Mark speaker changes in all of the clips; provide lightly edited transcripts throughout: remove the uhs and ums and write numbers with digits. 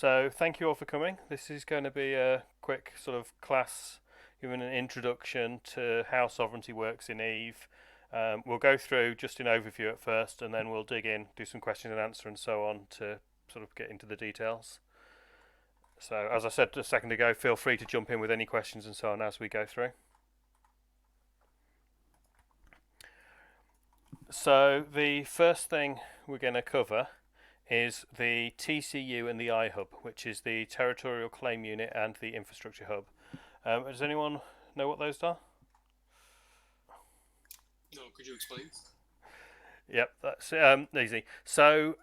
Speaker 1: So thank you all for coming. This is going to be a quick sort of class, giving an introduction to how sovereignty works in Eve. We'll go through just an overview at first, and then we'll dig in, do some question and answer, and so on to sort of get into the details. So as I said a second ago, feel free to jump in with any questions and so on as we go through. So the first thing we're going to cover is the TCU and the IHub, which is the Territorial Claim Unit and the Infrastructure Hub. Does anyone know what those are?
Speaker 2: No, could you explain?
Speaker 1: Yep, that's easy. So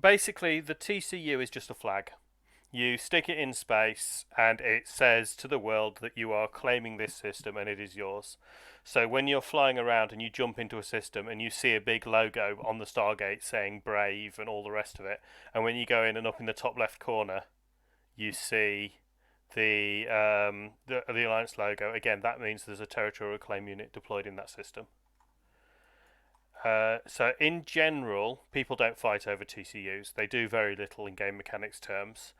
Speaker 1: basically the TCU is just a flag. You stick it in space and it says to the world that you are claiming this system and it is yours. So when you're flying around and you jump into a system and you see a big logo on the Stargate saying Brave and all the rest of it, and when you go in and up in the top left corner you see the Alliance logo, again that means there's a Territorial Claim Unit deployed in that system. So in general, people don't fight over TCUs. They do very little in game mechanics terms.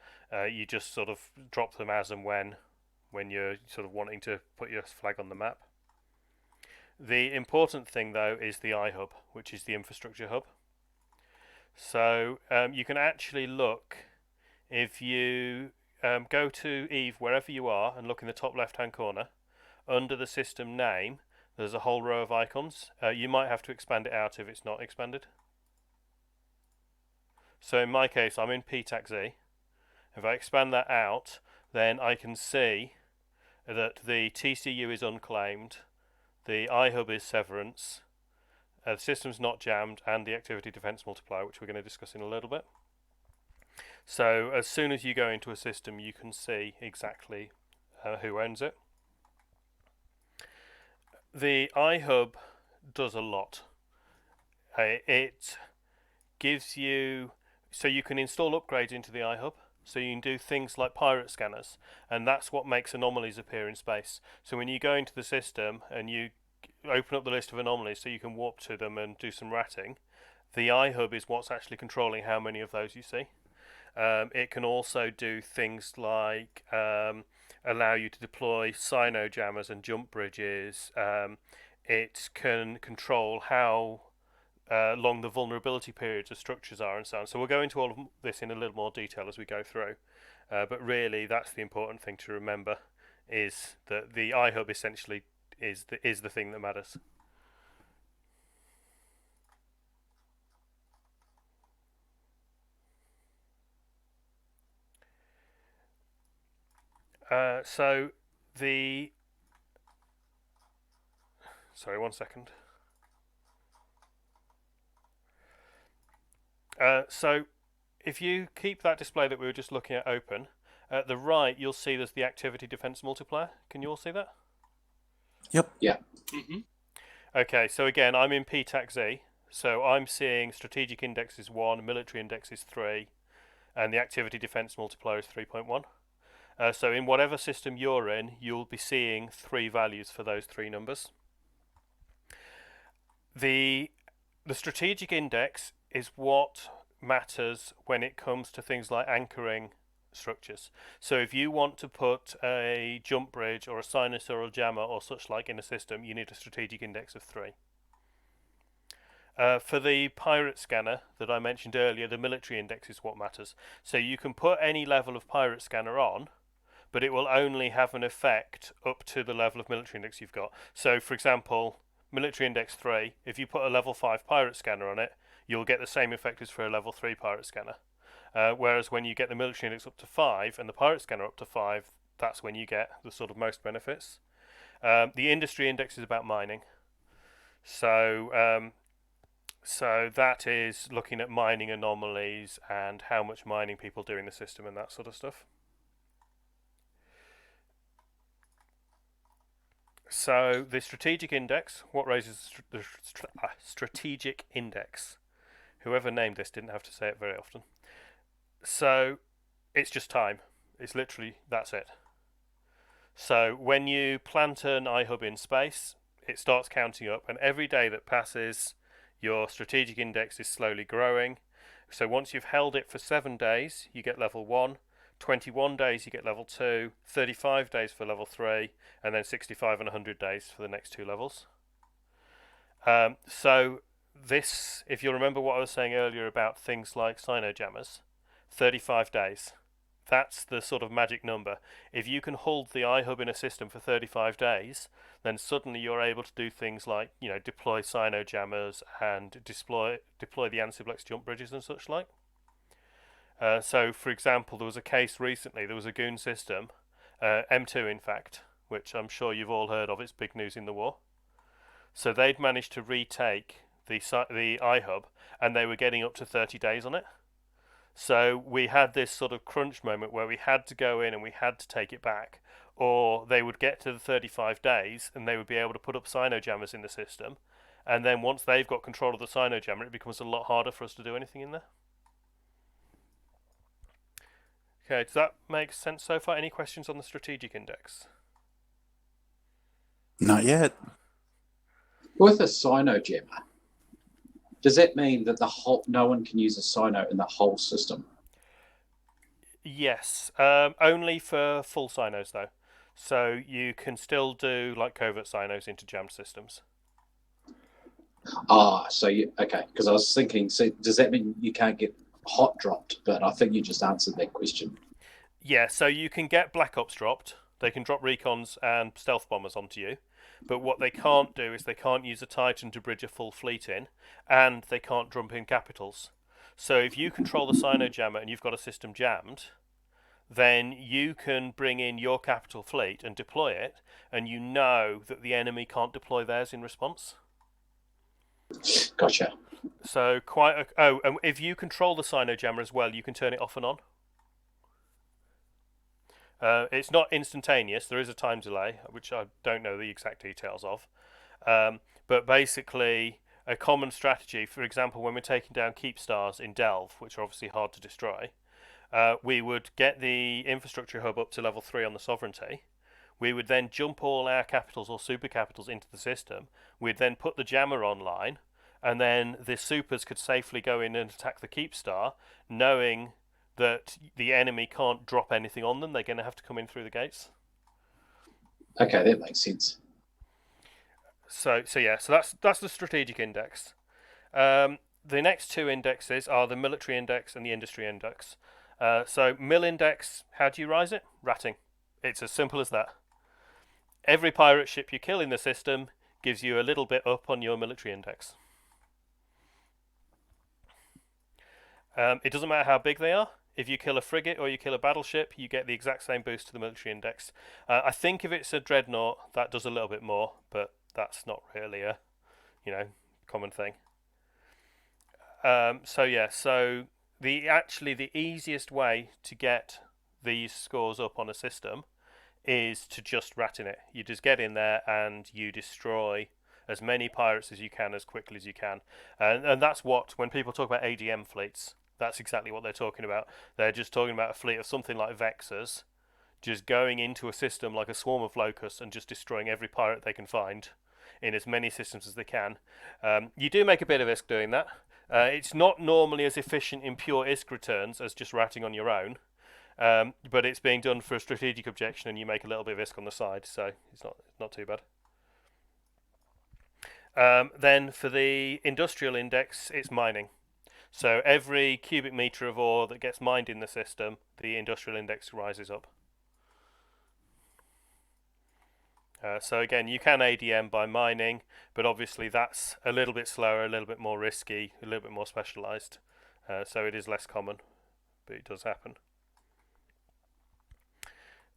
Speaker 1: You just sort of drop them as and when you're sort of wanting to put your flag on the map. The important thing though is the iHub, which is the infrastructure hub. So you can actually look, if you go to Eve wherever you are and look in the top left hand corner, under the system name there's a whole row of icons. You might have to expand it out if it's not expanded. So in my case I'm in PTAC-Z. If I expand that out, then I can see that the TCU is unclaimed, the iHub is severance, the system's not jammed, and the activity defense multiplier, which we're going to discuss in a little bit. So as soon as you go into a system, you can see exactly who owns it. The iHub does a lot. It gives you, so you can install upgrades into the iHub. So you can do things like pirate scanners, and that's what makes anomalies appear in space. So when you go into the system and you open up the list of anomalies so you can warp to them and do some ratting, the iHub is what's actually controlling how many of those you see. It can also do things like allow you to deploy cyno jammers and jump bridges. It can control how long the vulnerability periods of structures are and so on. So we'll go into all of this in a little more detail as we go through. But really, that's the important thing to remember, is that the iHub essentially is the thing that matters. So the sorry, 1 second. So if you keep that display that we were just looking at open, at the right you'll see there's the activity defense multiplier. Can you all see that?
Speaker 3: Yep.
Speaker 2: Yeah.
Speaker 1: Okay, so again, I'm in PTAC-Z, so I'm seeing strategic index is 1, military index is 3, and the activity defense multiplier is 3.1. So in whatever system you're in, you'll be seeing 3 values for those 3 numbers. The strategic index is what matters when it comes to things like anchoring structures. So if you want to put a jump bridge or a sinusoidal jammer or such like in a system, you need a strategic index of 3. For the pirate scanner that I mentioned earlier, the military index is what matters. So you can put any level of pirate scanner on, but it will only have an effect up to the level of military index you've got. So for example, military index 3, if you put a level 5 pirate scanner on it, you'll get the same effect as for a level 3 pirate scanner. Whereas when you get the military index up to 5 and the pirate scanner up to 5, that's when you get the sort of most benefits. The industry index is about mining. So that is looking at mining anomalies and how much mining people do in the system and that sort of stuff. So the strategic index, what raises the strategic index? Whoever named this didn't have to say it very often. So it's just time. It's literally, that's it. So when you plant an iHub in space, it starts counting up, and every day that passes, your strategic index is slowly growing. So once you've held it for 7 days, you get level 1. 21 days you get level 2, 35 days for level 3, and then 65 and 100 days for the next 2 levels. So this, if you remember what I was saying earlier about things like Cynojammers, 35 days. That's the sort of magic number. If you can hold the iHub in a system for 35 days, then suddenly you're able to do things like, deploy Cynojammers and deploy the Ansible X jump bridges and such like. So, for example, there was a case recently, there was a goon system, M2 in fact, which I'm sure you've all heard of, it's big news in the war. So they'd managed to retake the iHub, and they were getting up to 30 days on it. So we had this sort of crunch moment where we had to go in and we had to take it back, or they would get to the 35 days and they would be able to put up Cynojammers in the system, and then once they've got control of the Cynojammer, it becomes a lot harder for us to do anything in there. Okay, does that make sense so far? Any questions on the strategic index?
Speaker 3: Not yet.
Speaker 2: With a Cyno-jammer, does that mean that no one can use a Cyno in the whole system?
Speaker 1: Yes, only for full Cynos though. So you can still do like covert Cynos into jammed systems.
Speaker 2: Okay, because I was thinking, so does that mean you can't get hot dropped? But I think you just answered that question.
Speaker 1: Yeah, so you can get Black Ops dropped. They can drop recons and stealth bombers onto you. But what they can't do is they can't use a Titan to bridge a full fleet in, and they can't dump in capitals. So if you control the Cyno-jammer and you've got a system jammed, then you can bring in your capital fleet and deploy it, and you know that the enemy can't deploy theirs in response.
Speaker 2: Gotcha.
Speaker 1: So and if you control the Cyno-jammer as well, you can turn it off and on. It's not instantaneous. There is a time delay, which I don't know the exact details of. But basically, a common strategy, for example, when we're taking down keep stars in Delve, which are obviously hard to destroy, we would get the infrastructure hub up to level 3 on the sovereignty. We would then jump all our capitals or super capitals into the system. We'd then put the jammer online, and then the supers could safely go in and attack the keep star, knowing that the enemy can't drop anything on them. They're going to have to come in through the gates.
Speaker 2: Okay, that makes sense.
Speaker 1: So that's the strategic index. The next 2 indexes are the military index and the industry index. So mil index, how do you rise it? Ratting. It's as simple as that. Every pirate ship you kill in the system gives you a little bit up on your military index. It doesn't matter how big they are. If you kill a frigate or you kill a battleship, you get the exact same boost to the military index. I think if it's a dreadnought, that does a little bit more, but that's not really a, common thing. So the easiest way to get these scores up on a system is to just rat in it. You just get in there and you destroy as many pirates as you can as quickly as you can. And that's what, when people talk about ADM fleets, that's exactly what they're talking about. They're just talking about a fleet of something like Vexers just going into a system like a swarm of locusts and just destroying every pirate they can find in as many systems as they can. You do make a bit of ISK doing that. It's not normally as efficient in pure ISK returns as just ratting on your own, but it's being done for a strategic objection, and you make a little bit of ISK on the side, so it's not too bad. Then for the industrial index, it's mining. So every cubic meter of ore that gets mined in the system, the industrial index rises up. So again, you can ADM by mining, but obviously that's a little bit slower, a little bit more risky, a little bit more specialised. So it is less common, but it does happen.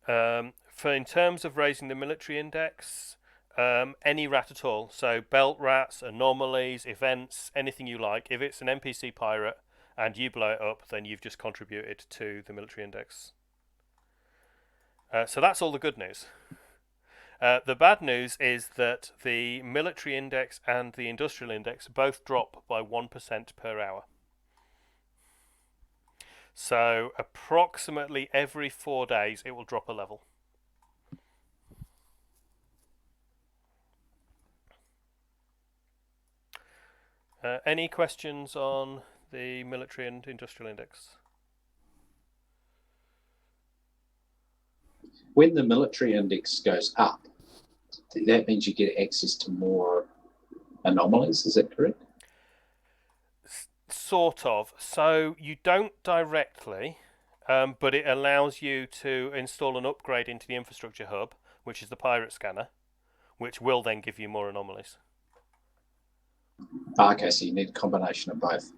Speaker 1: In terms of raising the military index, any rat at all. So belt rats, anomalies, events, anything you like. If it's an NPC pirate and you blow it up, then you've just contributed to the military index. So that's all the good news. The bad news is that the military index and the industrial index both drop by 1% per hour. So approximately every 4 days it will drop a level. Any questions on the military and industrial index?
Speaker 2: when the military index goes up, that means you get access to more anomalies. Is that correct?
Speaker 1: Sort of. So you don't directly, but it allows you to install an upgrade into the infrastructure hub, which is the pirate scanner, which will then give you more anomalies.
Speaker 2: Okay, so you need a combination of both.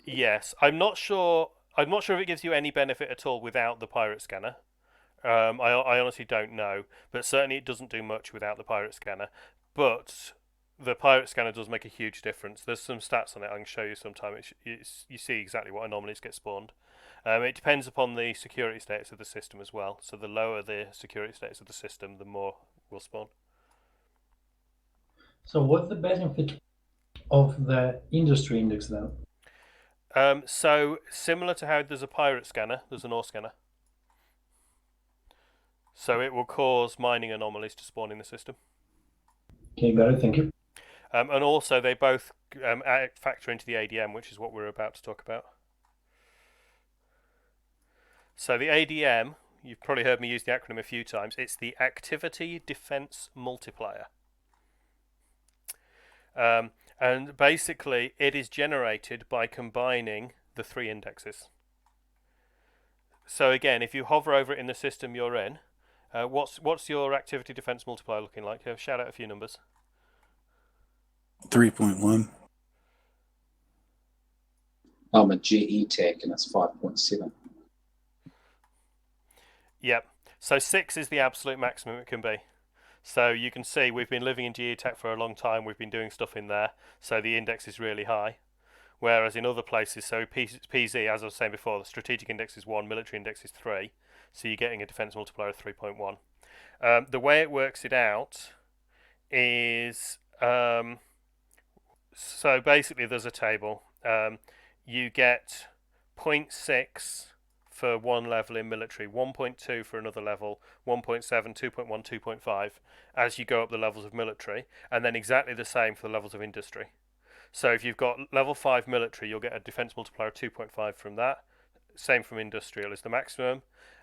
Speaker 1: Yes, I'm not sure. I'm not sure if it gives you any benefit at all without the pirate scanner. I honestly don't know, but certainly it doesn't do much without the pirate scanner. But the pirate scanner does make a huge difference. There's some stats on it I can show you sometime. You see exactly what anomalies get spawned. It depends upon the security status of the system as well. So the lower the security status of the system, the more will spawn.
Speaker 4: So what's the benefit of the industry index then?
Speaker 1: So similar to how there's a pirate scanner, there's an ore scanner. So it will cause mining anomalies to spawn in the system.
Speaker 4: Okay, got it. Thank you.
Speaker 1: And also they both factor into the ADM, which is what we're about to talk about. So the ADM, you've probably heard me use the acronym a few times. It's the Activity Defense Multiplier. And basically it is generated by combining the three indexes. So again, if you hover over it in the system you're in, what's your activity defense multiplier looking like? Shout out a few numbers.
Speaker 3: 3.1.
Speaker 2: I'm a GE tech and it's 5.7.
Speaker 1: Yep. So 6 is the absolute maximum it can be. So you can see we've been living in GE tech for a long time. We've been doing stuff in there. So the index is really high. Whereas in other places, so PZ, as I was saying before, the strategic index is 1, military index is 3. So you're getting a defense multiplier of 3.1. The way it works it out is, so basically there's a table. You get 0.6 for one level in military, 1.2 for another level, 1.7, 2.1, 2.5 as you go up the levels of military, and then exactly the same for the levels of industry. So if you've got level 5 military, you'll get a defense multiplier of 2.5 from that. Same from industrial is the maximum,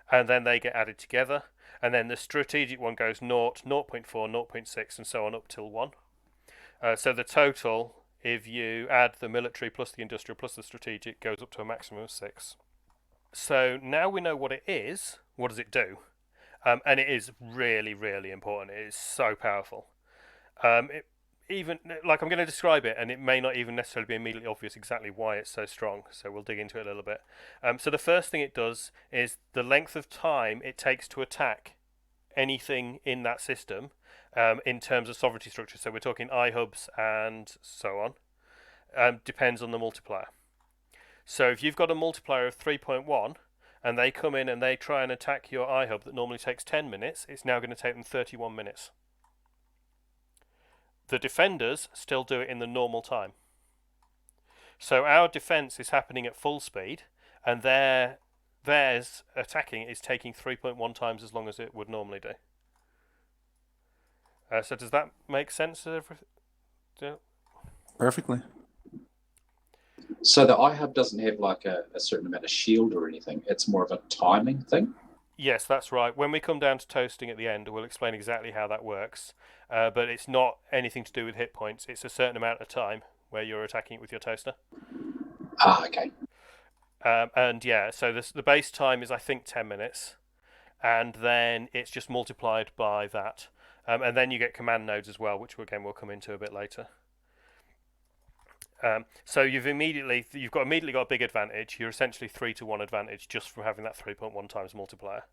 Speaker 1: and then they get added together, and then the strategic one goes 0, 0.4, 0.6, and so on up till 1. So the total, if you add the military plus the industrial plus the strategic, goes up to a maximum of 6. So now we know what it is. What does it do? And it is really, really important. It is so powerful. Even like I'm going to describe it, and it may not even necessarily be immediately obvious exactly why it's so strong. So we'll dig into it a little bit. So the first thing it does is the length of time it takes to attack anything in that system in terms of sovereignty structure. So we're talking IHubs and so on. Depends on the multiplier. So if you've got a multiplier of 3.1 and they come in and they try and attack your IHub that normally takes 10 minutes, it's now going to take them 31 minutes. The defenders still do it in the normal time. So our defense is happening at full speed, and theirs attacking is taking 3.1 times as long as it would normally do. So does that make sense?
Speaker 3: Perfectly.
Speaker 2: So the iHub doesn't have like a certain amount of shield or anything. It's more of a timing thing.
Speaker 1: Yes, that's right. When we come down to toasting at the end, we'll explain exactly how that works. But it's not anything to do with hit points. It's a certain amount of time where you're attacking it with your toaster.
Speaker 2: Okay.
Speaker 1: And yeah, so the base time is I think 10 minutes, and then it's just multiplied by that. And then you get command nodes as well, which again we'll come into a bit later. So you've immediately got a big advantage. You're essentially 3-to-1 advantage just from having that 3.1 times multiplier.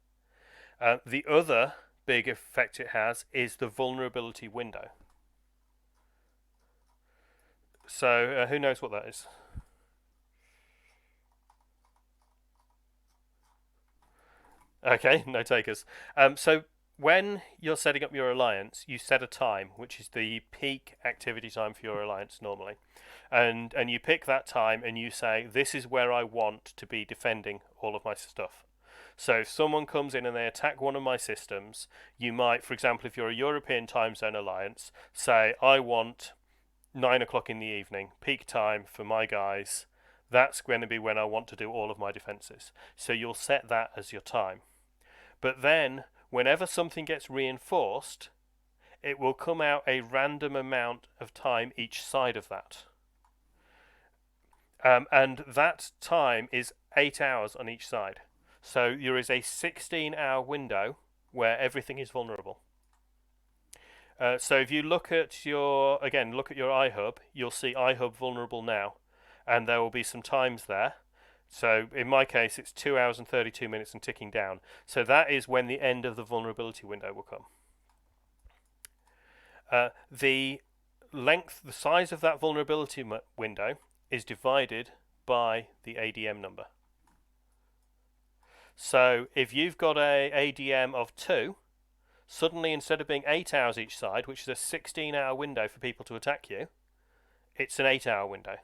Speaker 1: The other big effect it has is the vulnerability window. So who knows what that is? Okay, no takers. So when you're setting up your alliance, you set a time, which is the peak activity time for your alliance normally. And you pick that time and you say, this is where I want to be defending all of my stuff. So if someone comes in and they attack one of my systems, you might, for example, if you're a European time zone alliance, say, I want 9 o'clock in the evening, peak time for my guys. That's going to be when I want to do all of my defences. So you'll set that as your time. But then whenever something gets reinforced, it will come out a random amount of time each side of that. And that time is 8 hours on each side. So there is a 16-hour window where everything is vulnerable. So if you look at your iHub, you'll see iHub vulnerable now, and there will be some times there. So in my case, it's 2 hours and 32 minutes and ticking down. So that is when the end of the vulnerability window will come. The size of that vulnerability window is divided by the ADM number. So if you've got a ADM of 2, suddenly instead of being 8 hours each side, which is a 16-hour window for people to attack you, it's an 8-hour window.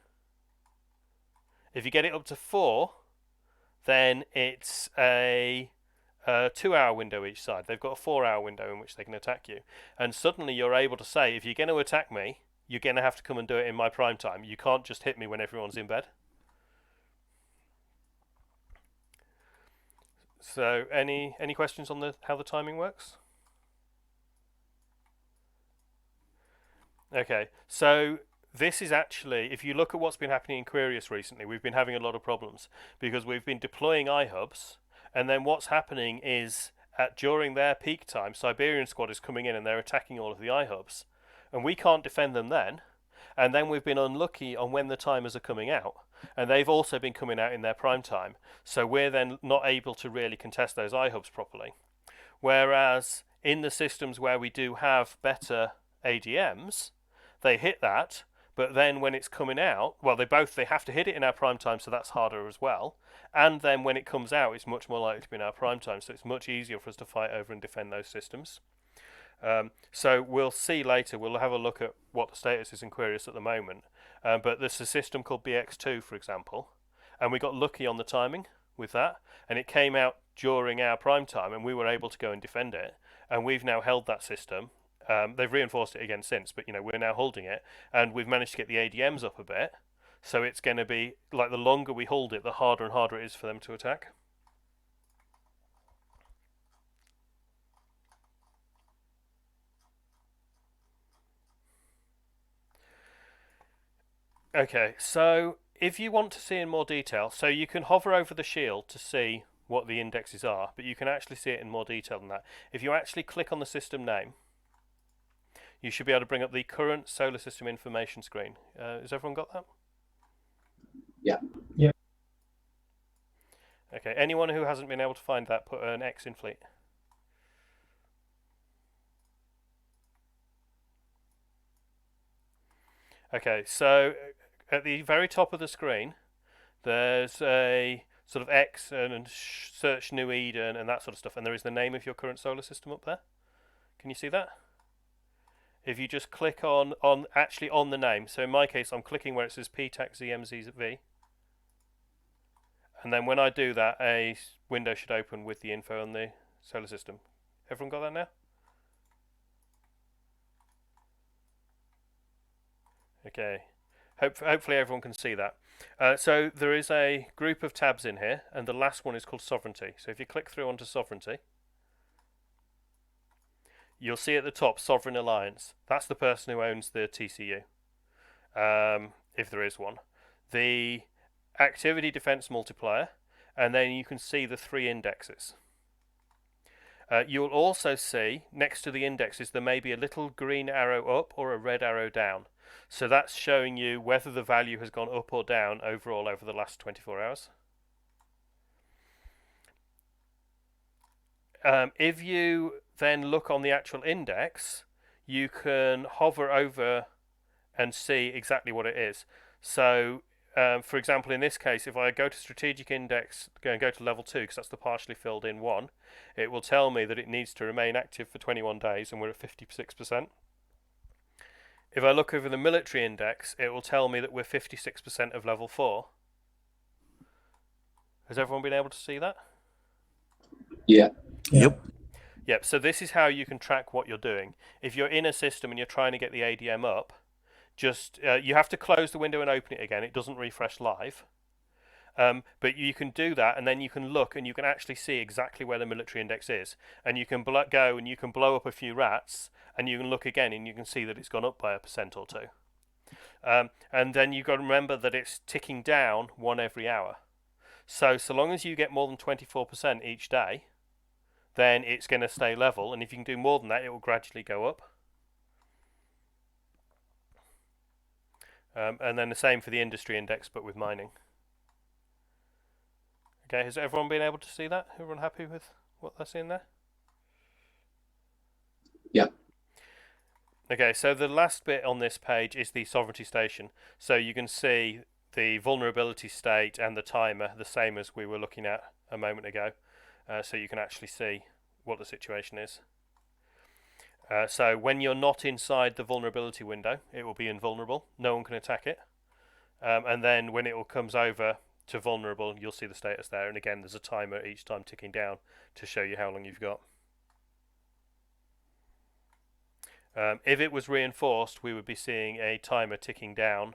Speaker 1: If you get it up to 4, then it's a 2-hour window each side. They've got a 4-hour window in which they can attack you. And suddenly you're able to say, if you're going to attack me, you're going to have to come and do it in my prime time. You can't just hit me when everyone's in bed. So any questions on how the timing works? Okay, so this is actually, if you look at what's been happening in Quirius recently, we've been having a lot of problems because we've been deploying iHubs, and then what's happening is during their peak time, Siberian Squad is coming in and they're attacking all of the iHubs, and we can't defend them then. And then we've been unlucky on when the timers are coming out, and they've also been coming out in their prime time. So we're then not able to really contest those iHubs properly. Whereas in the systems where we do have better ADMs, they hit that, but then when it's coming out, well, they have to hit it in our prime time, so that's harder as well. And then when it comes out, it's much more likely to be in our prime time, so it's much easier for us to fight over and defend those systems. So we'll see later. We'll have a look at what the status is in Quirius at the moment. But there's a system called BX2, for example, and we got lucky on the timing with that, and it came out during our prime time, and we were able to go and defend it. And we've now held that system. They've reinforced it again since, but we're now holding it, and we've managed to get the ADMs up a bit. So it's going to be like the longer we hold it, the harder and harder it is for them to attack. Okay, so if you want to see in more detail, so you can hover over the shield to see what the indexes are, but you can actually see it in more detail than that. If you actually click on the system name, you should be able to bring up the current solar system information screen. Has everyone got that?
Speaker 2: Yeah.
Speaker 4: Yeah.
Speaker 1: Okay, anyone who hasn't been able to find that, put an X in fleet. Okay, so at the very top of the screen, there's a sort of X and search New Eden and that sort of stuff, and there is the name of your current solar system up there. Can you see that? If you just click on the name, so in my case, I'm clicking where it says PTAC-ZMZV, and then when I do that, a window should open with the info on the solar system. Everyone got that now? Okay, hopefully everyone can see that. So there is a group of tabs in here, and the last one is called Sovereignty. So if you click through onto Sovereignty, you'll see at the top Sovereign Alliance. That's the person who owns the TCU, if there is one. The Activity Defense Multiplier, and then you can see the 3 indexes. You'll also see next to the indexes there may be a little green arrow up or a red arrow down. So that's showing you whether the value has gone up or down overall over the last 24 hours. If you then look on the actual index, you can hover over and see exactly what it is. So, for example, in this case, if I go to Strategic Index and go to level 2, because that's the partially filled in one, it will tell me that it needs to remain active for 21 days, and we're at 56%. If I look over the military index, it will tell me that we're 56% of level 4. Has everyone been able to see that?
Speaker 2: Yeah.
Speaker 3: Yep.
Speaker 1: Yep, so this is how you can track what you're doing. If you're in a system and you're trying to get the ADM up, just you have to close the window and open it again. It doesn't refresh live. But you can do that, and then you can look and you can actually see exactly where the military index is, and you can go and you can blow up a few rats, and you can look again and you can see that it's gone up by 1% or 2. And then you've got to remember that it's ticking down 1 every hour. So long as you get more than 24% each day, then it's going to stay level, and if you can do more than that, it will gradually go up. And then the same for the industry index, but with mining. Okay, has everyone been able to see that? Everyone happy with what they're seeing there?
Speaker 2: Yeah.
Speaker 1: Okay, so the last bit on this page is the sovereignty station. So you can see the vulnerability state and the timer, the same as we were looking at a moment ago. So you can actually see what the situation is. So when you're not inside the vulnerability window, it will be invulnerable. No one can attack it. And then when it all comes over to vulnerable, you'll see the status there. And again, there's a timer each time ticking down to show you how long you've got. If it was reinforced, we would be seeing a timer ticking down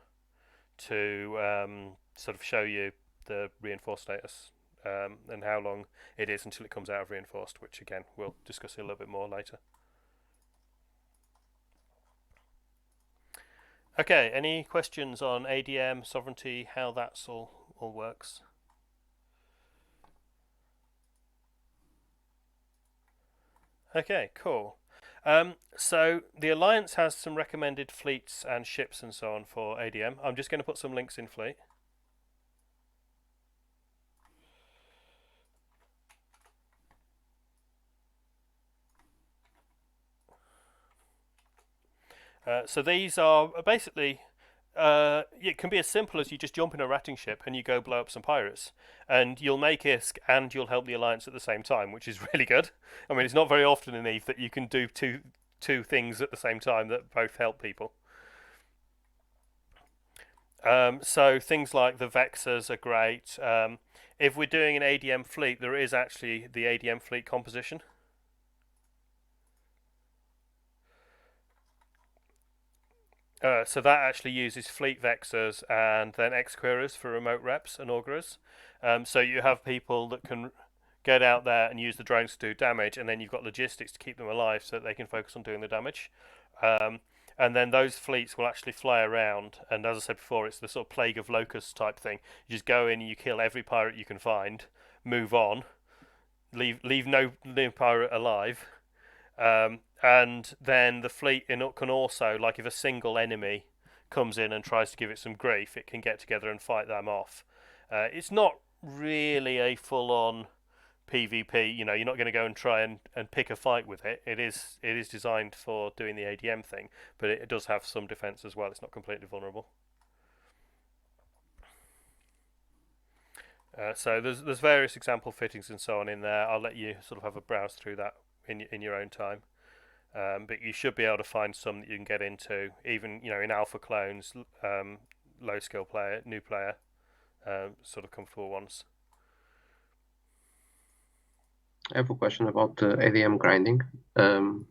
Speaker 1: to sort of show you the reinforced status and how long it is until it comes out of reinforced, which again, we'll discuss a little bit more later. Okay, any questions on ADM, sovereignty, how that's all works? Okay, cool. So the Alliance has some recommended fleets and ships and so on for ADM. I'm just going to put some links in Fleet. So these are basically, it can be as simple as you just jump in a ratting ship and you go blow up some pirates, and you'll make ISK and you'll help the Alliance at the same time, which is really good. I mean, it's not very often in EVE that you can do two things at the same time that both help people. So things like the Vexers are great. If we're doing an ADM fleet, there is actually the ADM fleet composition. So that actually uses fleet vexers and then exquirers for remote reps and augurers. So you have people that can get out there and use the drones to do damage, and then you've got logistics to keep them alive so that they can focus on doing the damage. And then those fleets will actually fly around, and as I said before, it's the sort of plague of locusts type thing. You just go in and you kill every pirate you can find, move on, leave no pirate alive. And then the fleet can also, like if a single enemy comes in and tries to give it some grief, it can get together and fight them off. It's not really a full-on PvP. You know, you're not going to go and try and pick a fight with it. It is designed for doing the ADM thing, but it does have some defense as well. It's not completely vulnerable. So there's various example fittings and so on in there. I'll let you sort of have a browse through that in your own time. But you should be able to find some that you can get into, even in alpha clones, low skill player, new player, sort of comfortable ones.
Speaker 5: I have a question about Adm grinding. In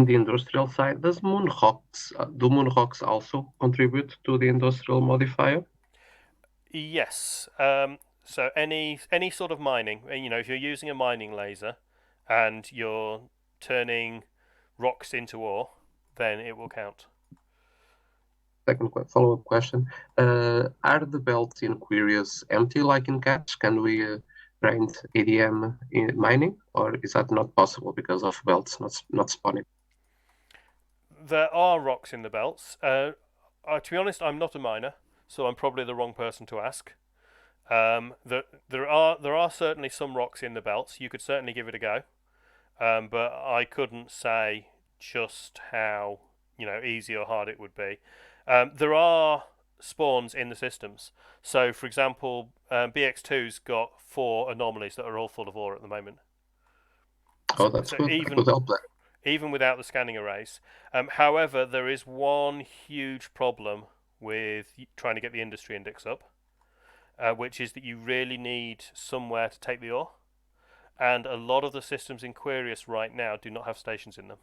Speaker 5: the industrial side, do moonhawks also contribute to the industrial modifier?
Speaker 1: Yes. So any sort of mining, if you're using a mining laser and you're turning rocks into ore, then it will count.
Speaker 5: Second follow-up question. Are the belts in Quirius empty like in Catch? Can we grind ADM in mining, or is that not possible because of belts not spawning?
Speaker 1: There are rocks in the belts. To be honest, I'm not a miner, so I'm probably the wrong person to ask. There are certainly some rocks in the belts. You could certainly give it a go, but I couldn't say just how easy or hard it would be. There are spawns in the systems. So, for example, BX2's got 4 anomalies that are all full of ore at the moment.
Speaker 5: Oh, that's good. That would help that.
Speaker 1: Even without the scanning arrays. However, there is one huge problem with trying to get the industry index up, which is that you really need somewhere to take the ore. And a lot of the systems in Quirius right now do not have stations in them.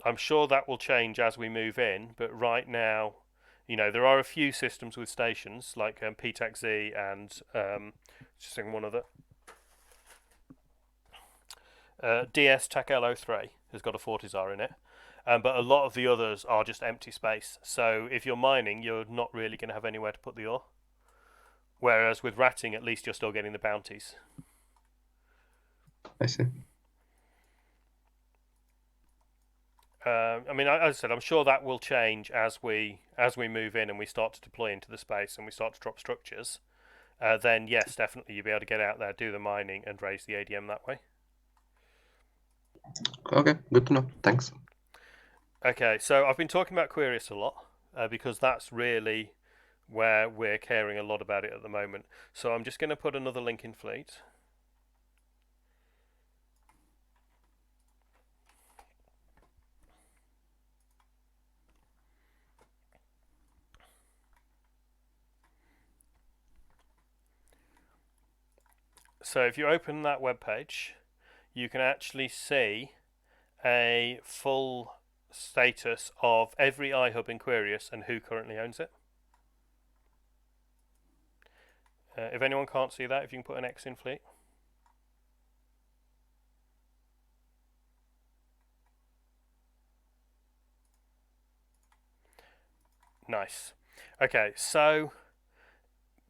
Speaker 1: I'm sure that will change as we move in, but right now You know, there are a few systems with stations like PTAC-Z and just thinking one other. DS TAC-LO3 has got a Fortizar in it, but a lot of the others are just empty space. So if you're mining, you're not really going to have anywhere to put the ore. Whereas with ratting, at least you're still getting the bounties.
Speaker 5: I see.
Speaker 1: I mean, as I said, I'm sure that will change as we move in and we start to deploy into the space and we start to drop structures. Then yes, definitely you'll be able to get out there, do the mining, and raise the ADM that way.
Speaker 5: Okay, good to know. Thanks.
Speaker 1: Okay, so I've been talking about Quirius a lot because that's really where we're caring a lot about it at the moment. So I'm just going to put another link in Fleet. So if you open that web page, you can actually see a full status of every iHub in Quirius and who currently owns it. If anyone can't see that, if you can put an X in Fleet. Nice. Okay, so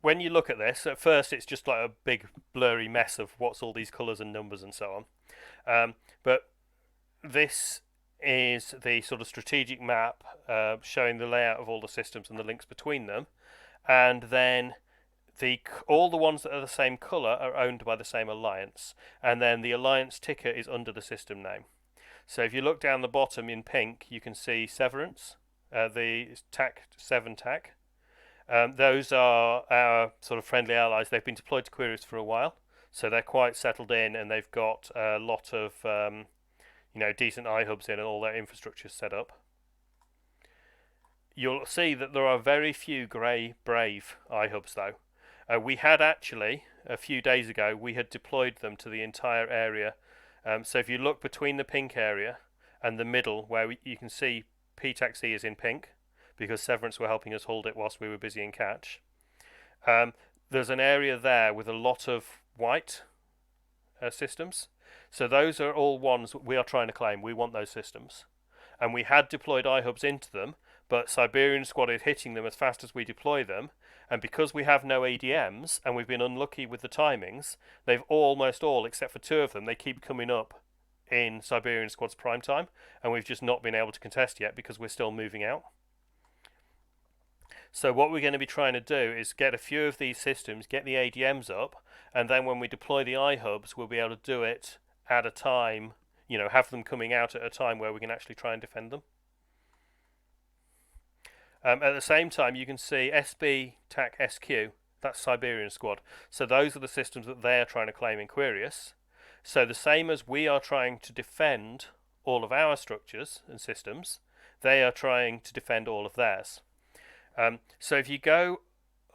Speaker 1: when you look at this, at first it's just like a big blurry mess of what's all these colours and numbers and so on. But this is the sort of strategic map showing the layout of all the systems and the links between them. And then all the ones that are the same colour are owned by the same alliance. And then the alliance ticker is under the system name. So if you look down the bottom in pink, you can see Severance, the TAC-7 TAC. Those are our sort of friendly allies. They've been deployed to Quirius for a while, so they're quite settled in, and they've got a lot of decent iHubs in and all their infrastructure set up. You'll see that there are very few grey Brave iHubs though. We had actually, a few days ago, we had deployed them to the entire area. So if you look between the pink area and the middle, where you can see PTAC-Z is in pink, because Severance were helping us hold it whilst we were busy in catch. There's an area there with a lot of white systems. So those are all ones we are trying to claim. We want those systems. And we had deployed iHubs into them, but Siberian Squad is hitting them as fast as we deploy them. And because we have no ADMs, and we've been unlucky with the timings, they've almost all, except for two of them, they keep coming up in Siberian Squad's prime time, and we've just not been able to contest yet because we're still moving out. So what we're going to be trying to do is get a few of these systems, get the ADMs up, and then when we deploy the iHubs, we'll be able to do it at a time, have them coming out at a time where we can actually try and defend them. At the same time, you can see SB TAC SQ, that's Siberian Squad. So those are the systems that they're trying to claim in Quirius. So the same as we are trying to defend all of our structures and systems, they are trying to defend all of theirs. So if you go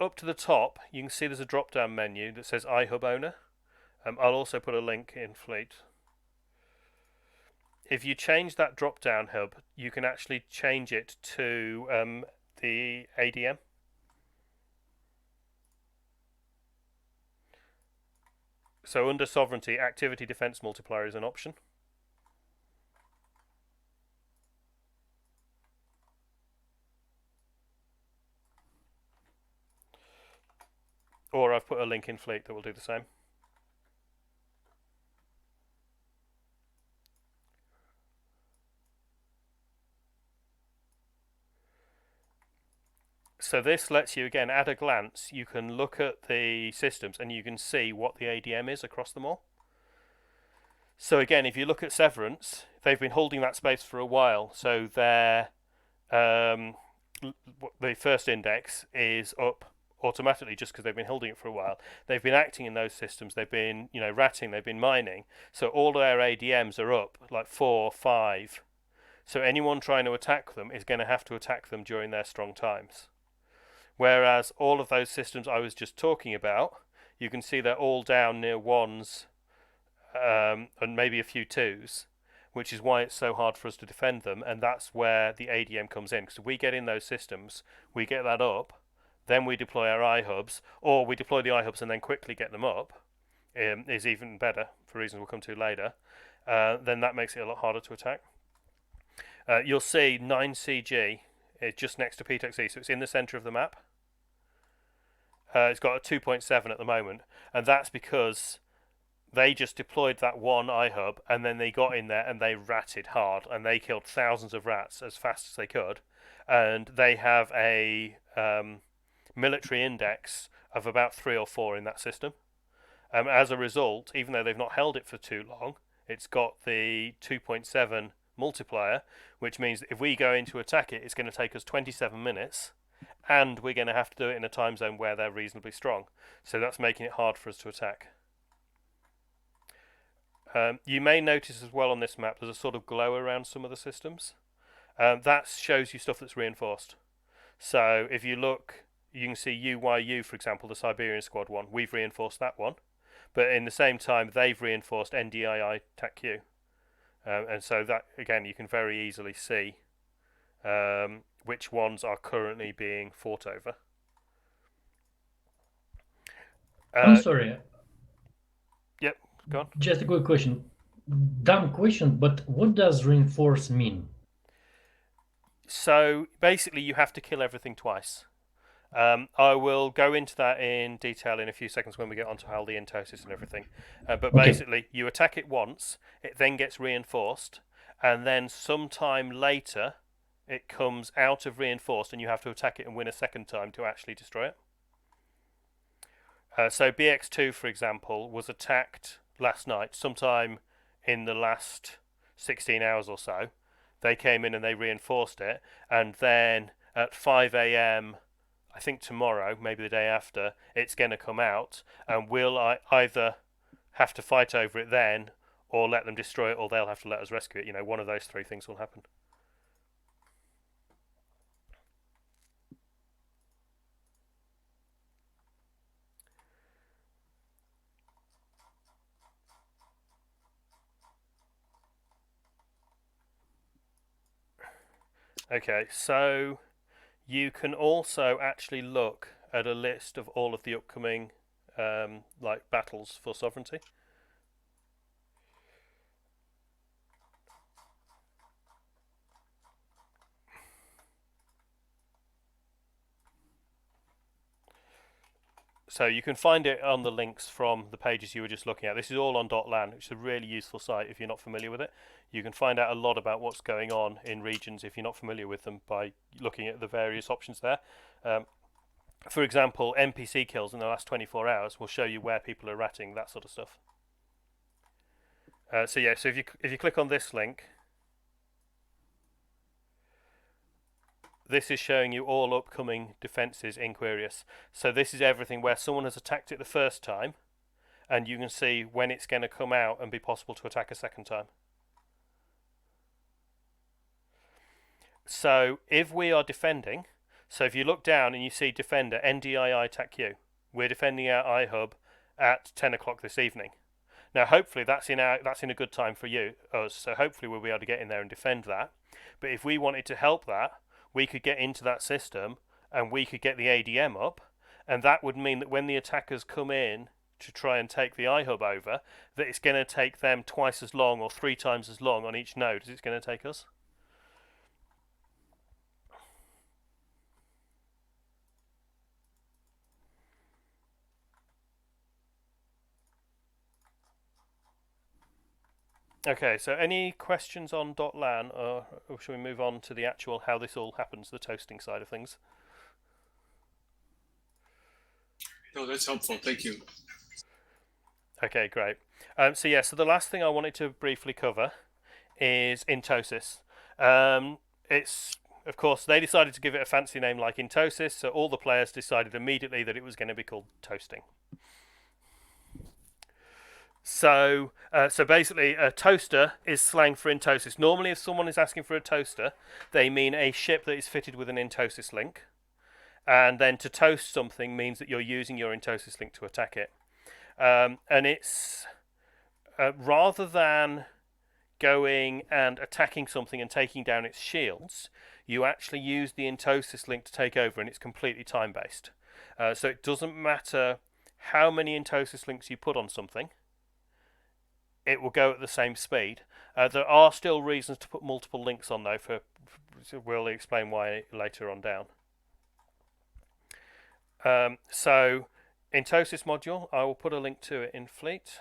Speaker 1: up to the top, you can see there's a drop-down menu that says iHub Owner. I'll also put a link in Fleet. If you change that drop-down hub, you can actually change it to the ADM. So under Sovereignty, Activity Defense Multiplier is an option. Or I've put a link in Fleet that will do the same. So this lets you, again, at a glance, you can look at the systems and you can see what the ADM is across them all. So again, if you look at Severance, they've been holding that space for a while. So their the first index is up automatically just because they've been holding it for a while. They've been acting in those systems. They've been, ratting. They've been mining. So all their ADMs are up like 4, 5. So anyone trying to attack them is going to have to attack them during their strong times. Whereas all of those systems I was just talking about, you can see they're all down near 1s and maybe a few 2s, which is why it's so hard for us to defend them, and that's where the ADM comes in. Because if we get in those systems, we get that up, then we deploy our iHubs, or we deploy the iHubs and then quickly get them up, is even better, for reasons we'll come to later. Then that makes it a lot harder to attack. You'll see 9CG is just next to PTXE, so it's in the centre of the map. It's got a 2.7 at the moment, and that's because they just deployed that one iHub, and then they got in there and they ratted hard, and they killed thousands of rats as fast as they could, and they have a military index of about 3 or 4 in that system. As a result, even though they've not held it for too long, it's got the 2.7 multiplier, which means that if we go in to attack it, it's going to take us 27 minutes, and we're going to have to do it in a time zone where they're reasonably strong. So that's making it hard for us to attack. You may notice as well on this map there's a sort of glow around some of the systems. That shows you stuff that's reinforced. So if you look, you can see UYU, for example, the Siberian Squad one. We've reinforced that one. But in the same time, they've reinforced NDII TAC-Q. And so that, again, you can very easily see which ones are currently being fought over.
Speaker 4: I'm sorry.
Speaker 1: Yep, go on.
Speaker 4: Just a quick question. Dumb question, but what does reinforce mean?
Speaker 1: So basically, you have to kill everything twice. I will go into that in detail in a few seconds when we get onto how the Entosis and everything. But basically, you attack it once, it then gets reinforced, and then sometime later, it comes out of reinforced, and you have to attack it and win a second time to actually destroy it. So BX2, for example, was attacked last night, sometime in the last 16 hours or so. They came in and they reinforced it, and then at 5 a.m., I think tomorrow, maybe the day after, it's going to come out, and we'll either have to fight over it then, or let them destroy it, or they'll have to let us rescue it. You know, one of those three things will happen. Okay, so you can also actually look at a list of all of the upcoming like battles for sovereignty. So you can find it on the links from the pages you were just looking at. This is all on .lan, which is a really useful site if you're not familiar with it. You can find out a lot about what's going on in regions if you're not familiar with them by looking at the various options there. For example, NPC kills in the last 24 hours will show you where people are ratting, that sort of stuff. So if you click on this link, this is showing you all upcoming defences in Quirius. So this is everything where someone has attacked it the first time, and you can see when it's going to come out and be possible to attack a second time. So if we are defending, so if you look down and you see Defender, NDII TAC-Q, we're defending our iHub at 10 o'clock this evening. Now hopefully that's in a good time for us, so hopefully we'll be able to get in there and defend that. But if we wanted to help that, we could get into that system and we could get the ADM up, and that would mean that when the attackers come in to try and take the iHub over, that it's going to take them twice as long or 3 times as long on each node as it's going to take us. Okay, so any questions on .lan, or shall we move on to the actual how this all happens, the toasting side of things?
Speaker 6: No, that's helpful. Thank you.
Speaker 1: Okay, great. So the last thing I wanted to briefly cover is Entosis. It's, of course, they decided to give it a fancy name like Entosis, so all the players decided immediately that it was going to be called toasting. So basically, a toaster is slang for Entosis. Normally, if someone is asking for a toaster, they mean a ship that is fitted with an Entosis link. And then to toast something means that you're using your Entosis link to attack it. And it's rather than going and attacking something and taking down its shields, you actually use the Entosis link to take over, and it's completely time-based. So it doesn't matter how many Entosis links you put on something, it will go at the same speed. There are still reasons to put multiple links on, though, we'll explain why later on down. So, Entosis module, I will put a link to it in Fleet.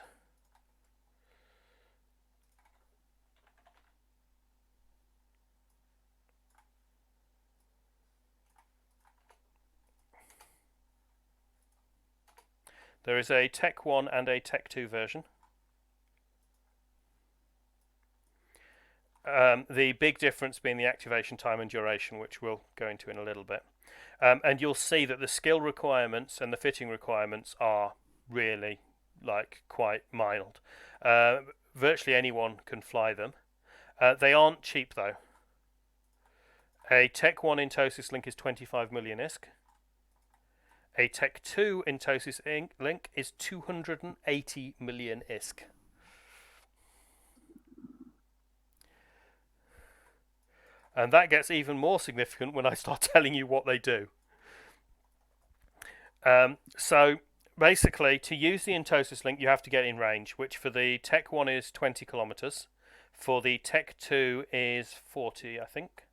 Speaker 1: There is a Tech 1 and a Tech 2 version. The big difference being the activation time and duration, which we'll go into in a little bit. And you'll see that the skill requirements and the fitting requirements are really quite mild. Virtually anyone can fly them. They aren't cheap though. A Tech 1 Entosis link is 25 million ISK. A Tech 2 Entosis link is 280 million ISK. And that gets even more significant when I start telling you what they do. So basically, to use the Entosis link, you have to get in range, which for the Tech 1 is 20 kilometers. For the Tech 2 is 40, I think.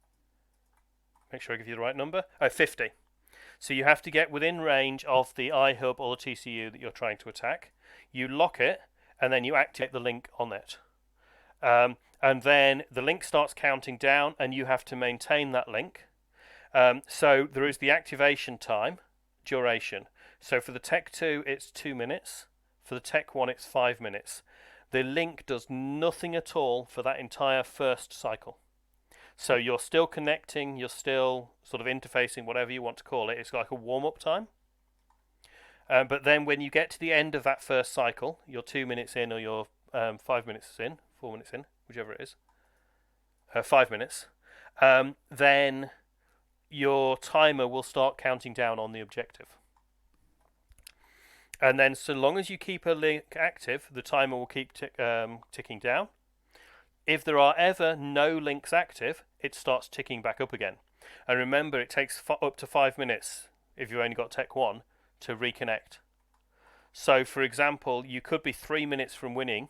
Speaker 1: Make sure I give you the right number. Oh, 50. So you have to get within range of the IHub or the TCU that you're trying to attack. You lock it, and then you activate the link on it. And then the link starts counting down, and you have to maintain that link. So there is the activation time, duration. So for the Tech 2, it's 2 minutes. For the Tech 1, it's 5 minutes. The link does nothing at all for that entire first cycle. So you're still connecting, you're still sort of interfacing, whatever you want to call it. It's like a warm-up time. But then when you get to the end of that first cycle, you're 2 minutes in or you're 5 minutes in, 4 minutes in, whichever it is, 5 minutes, then your timer will start counting down on the objective. And then so long as you keep a link active, the timer will keep ticking down. If there are ever no links active, it starts ticking back up again. And remember, it takes up to 5 minutes, if you've only got Tech 1, to reconnect. So, for example, you could be 3 minutes from winning,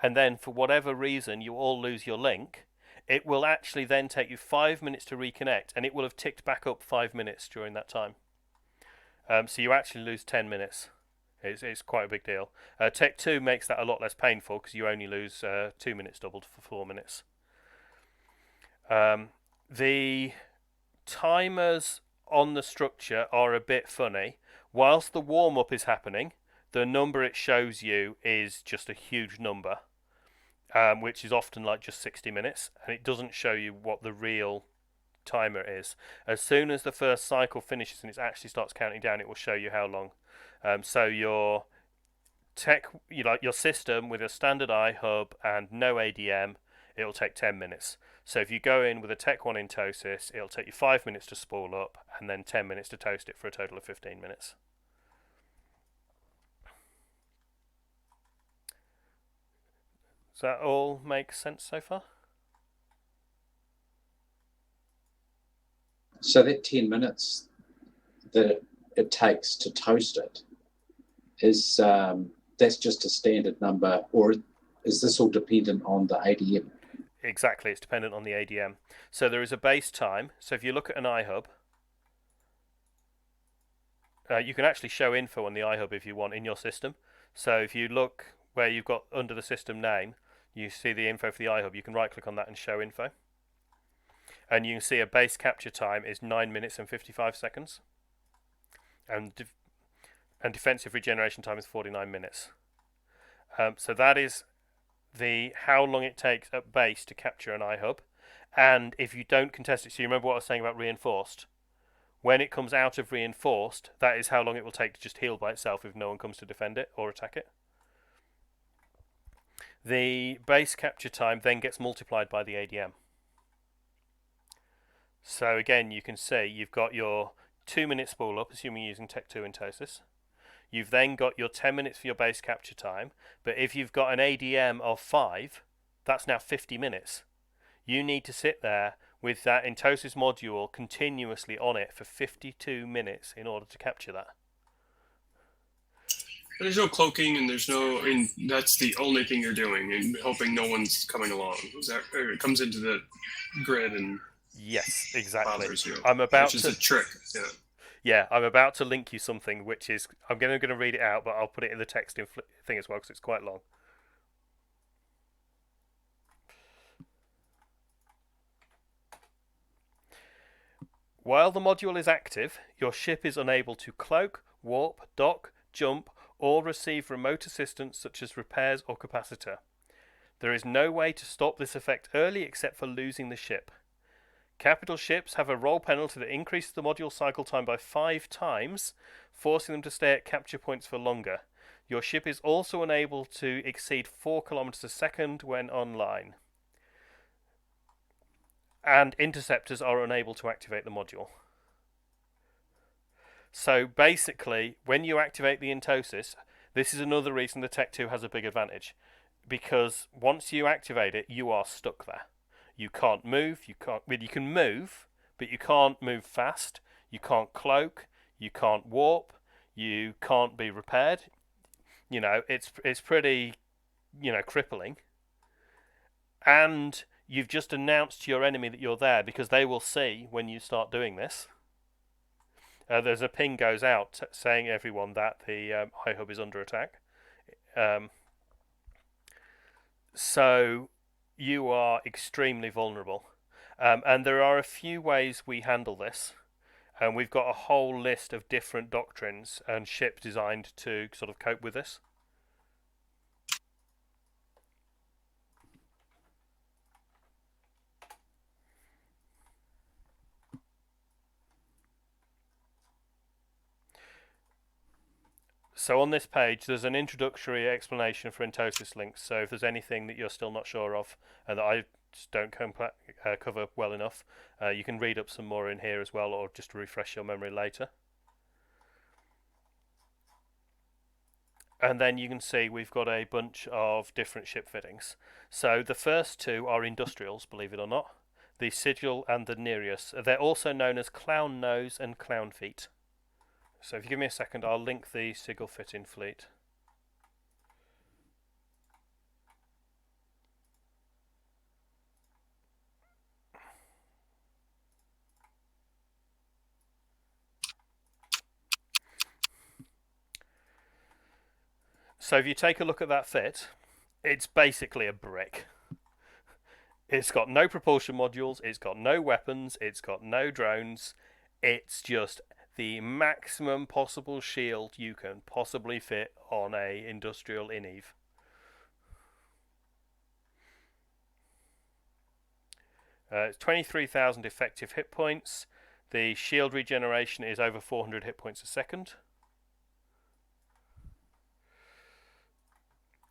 Speaker 1: and then for whatever reason you all lose your link. It will actually then take you 5 minutes to reconnect, and it will have ticked back up 5 minutes during that time. So you actually lose 10 minutes. It's quite a big deal. Tech 2 makes that a lot less painful because you only lose 2 minutes doubled for 4 minutes. The timers on the structure are a bit funny. Whilst the warm-up is happening, the number it shows you is just a huge number, which is often like just 60 minutes, and it doesn't show you what the real timer is. As soon as the first cycle finishes and it actually starts counting down, it will show you how long. So your tech, your system with a standard iHub and no ADM, it'll take 10 minutes. So if you go in with a Tech 1 Entosis, it'll take you 5 minutes to spool up and then 10 minutes to toast it for a total of 15 minutes. Does that all make sense so far?
Speaker 2: So that 10 minutes that it takes to toast it is that's just a standard number, or is this all dependent on the ADM?
Speaker 1: Exactly, it's dependent on the ADM. So there is a base time. So if you look at an iHub, you can actually show info on the iHub if you want in your system. So if you look where you've got under the system name, you see the info for the iHub. You can right click on that and show info. And you can see a base capture time is 9 minutes and 55 seconds. And defensive regeneration time is 49 minutes. So that is how long it takes at base to capture an iHub. And if you don't contest it, so you remember what I was saying about reinforced? When it comes out of reinforced, that is how long it will take to just heal by itself if no one comes to defend it or attack it. The base capture time then gets multiplied by the ADM. So again, you can see you've got your 2 minute spool up, assuming you're using Tech 2 Entosis. You've then got your 10 minutes for your base capture time, but if you've got an ADM of 5, That's now 50 minutes. You need to sit there with that Entosis module continuously on it for 52 minutes in order to capture that.
Speaker 6: There's no cloaking, and there's no, and that's the only thing you're doing, and hoping no one's coming along. Is that, or it comes into the grid and
Speaker 1: Yes, exactly.
Speaker 6: bothers you.
Speaker 1: I'm about
Speaker 6: which
Speaker 1: to.
Speaker 6: is a trick. Yeah.
Speaker 1: Yeah, I'm about to link you something, which is I'm going to read it out, but I'll put it in the text thing as well because it's quite long. While the module is active, your ship is unable to cloak, warp, dock, jump, or receive remote assistance such as repairs or capacitor. There is no way to stop this effect early except for losing the ship. Capital ships have a roll penalty that increases the module cycle time by 5 times, forcing them to stay at capture points for longer. Your ship is also unable to exceed 4 kilometers a second when online. And interceptors are unable to activate the module. So basically, when you activate the Entosis, this is another reason the Tech 2 has a big advantage. Because once you activate it, you are stuck there. You can't move, you can move, but you can't move fast, you can't cloak, you can't warp, you can't be repaired. You know, it's pretty, crippling. And you've just announced to your enemy that you're there because they will see when you start doing this. There's a ping goes out saying everyone that the IHub is under attack. So you are extremely vulnerable. And there are a few ways we handle this. And we've got a whole list of different doctrines and ships designed to sort of cope with this. So on this page, there's an introductory explanation for Entosis links. So if there's anything that you're still not sure of and that I just don't cover well enough, you can read up some more in here as well, or just refresh your memory later. And then you can see we've got a bunch of different ship fittings. So the first two are industrials, believe it or not. The Sigil and the Nereus. They're also known as Clown Nose and Clown Feet. So if you give me a second, I'll link the Sigil fit-in fleet. So if you take a look at that fit, it's basically a brick. It's got no propulsion modules, it's got no weapons, it's got no drones. It's just the maximum possible shield you can possibly fit on a industrial in Eve. It's 23,000 effective hit points. The shield regeneration is over 400 hit points a second.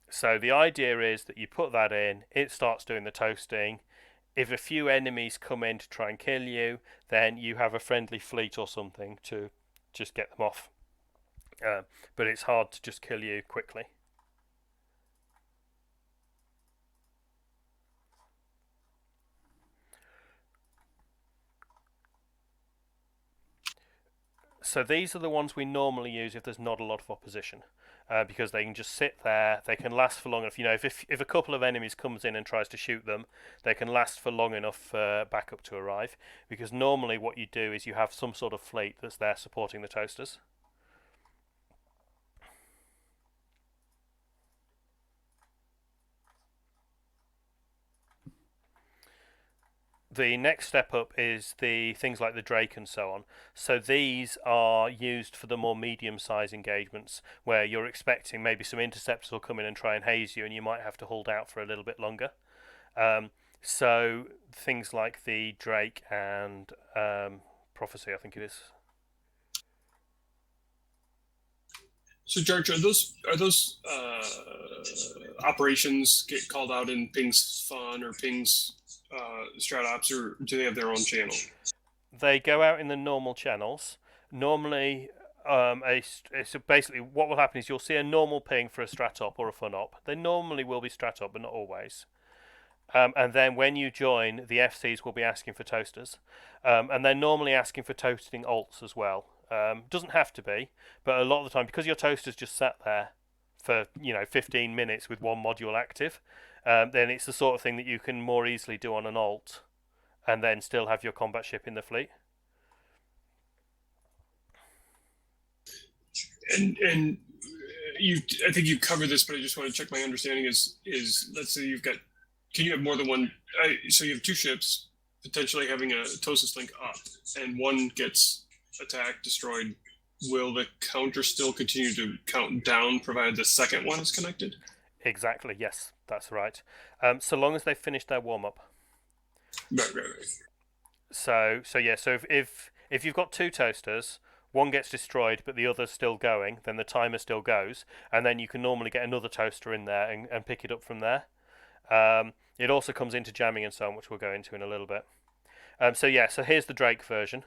Speaker 1: So the idea is that you put that in, it starts doing the toasting. If a few enemies come in to try and kill you, then you have a friendly fleet or something to just get them off. But it's hard to just kill you quickly. So these are the ones we normally use if there's not a lot of opposition. Because they can just sit there, they can last for long enough. You know, if a couple of enemies comes in and tries to shoot them, they can last for long enough for backup to arrive. Because normally what you do is you have some sort of fleet that's there supporting the toasters. The next step up is the things like the Drake and so on. So these are used for the more medium-sized engagements where you're expecting maybe some interceptors will come in and try and haze you and you might have to hold out for a little bit longer. So things like the Drake and Prophecy, I think it is.
Speaker 6: So, Zarch, are those operations get called out in Ping's Fun or Ping's StratOps, or do they have their own channel?
Speaker 1: They go out in the normal channels. Normally, so basically what will happen is you'll see a normal ping for a StratOp or a FunOp. They normally will be StratOp, but not always. And then when you join, the FCs will be asking for toasters, and they're normally asking for toasting alts as well. Doesn't have to be, but a lot of the time, because your toaster's just sat there for 15 minutes with one module active, then it's the sort of thing that you can more easily do on an alt, and then still have your combat ship in the fleet.
Speaker 6: And I think you covered this, but I just want to check my understanding. Is let's say can you have more than one? So you have two ships potentially having a Tosis link up, and one gets attacked, destroyed. Will the counter still continue to count down, provided the second one is connected?
Speaker 1: Exactly. Yes, that's right. So long as they've finished their warm up.
Speaker 6: Right.
Speaker 1: So yeah. So if you've got two toasters, one gets destroyed but the other's still going, then the timer still goes, and then you can normally get another toaster in there and pick it up from there. It also comes into jamming and so on, which we'll go into in a little bit. So here's the Drake version.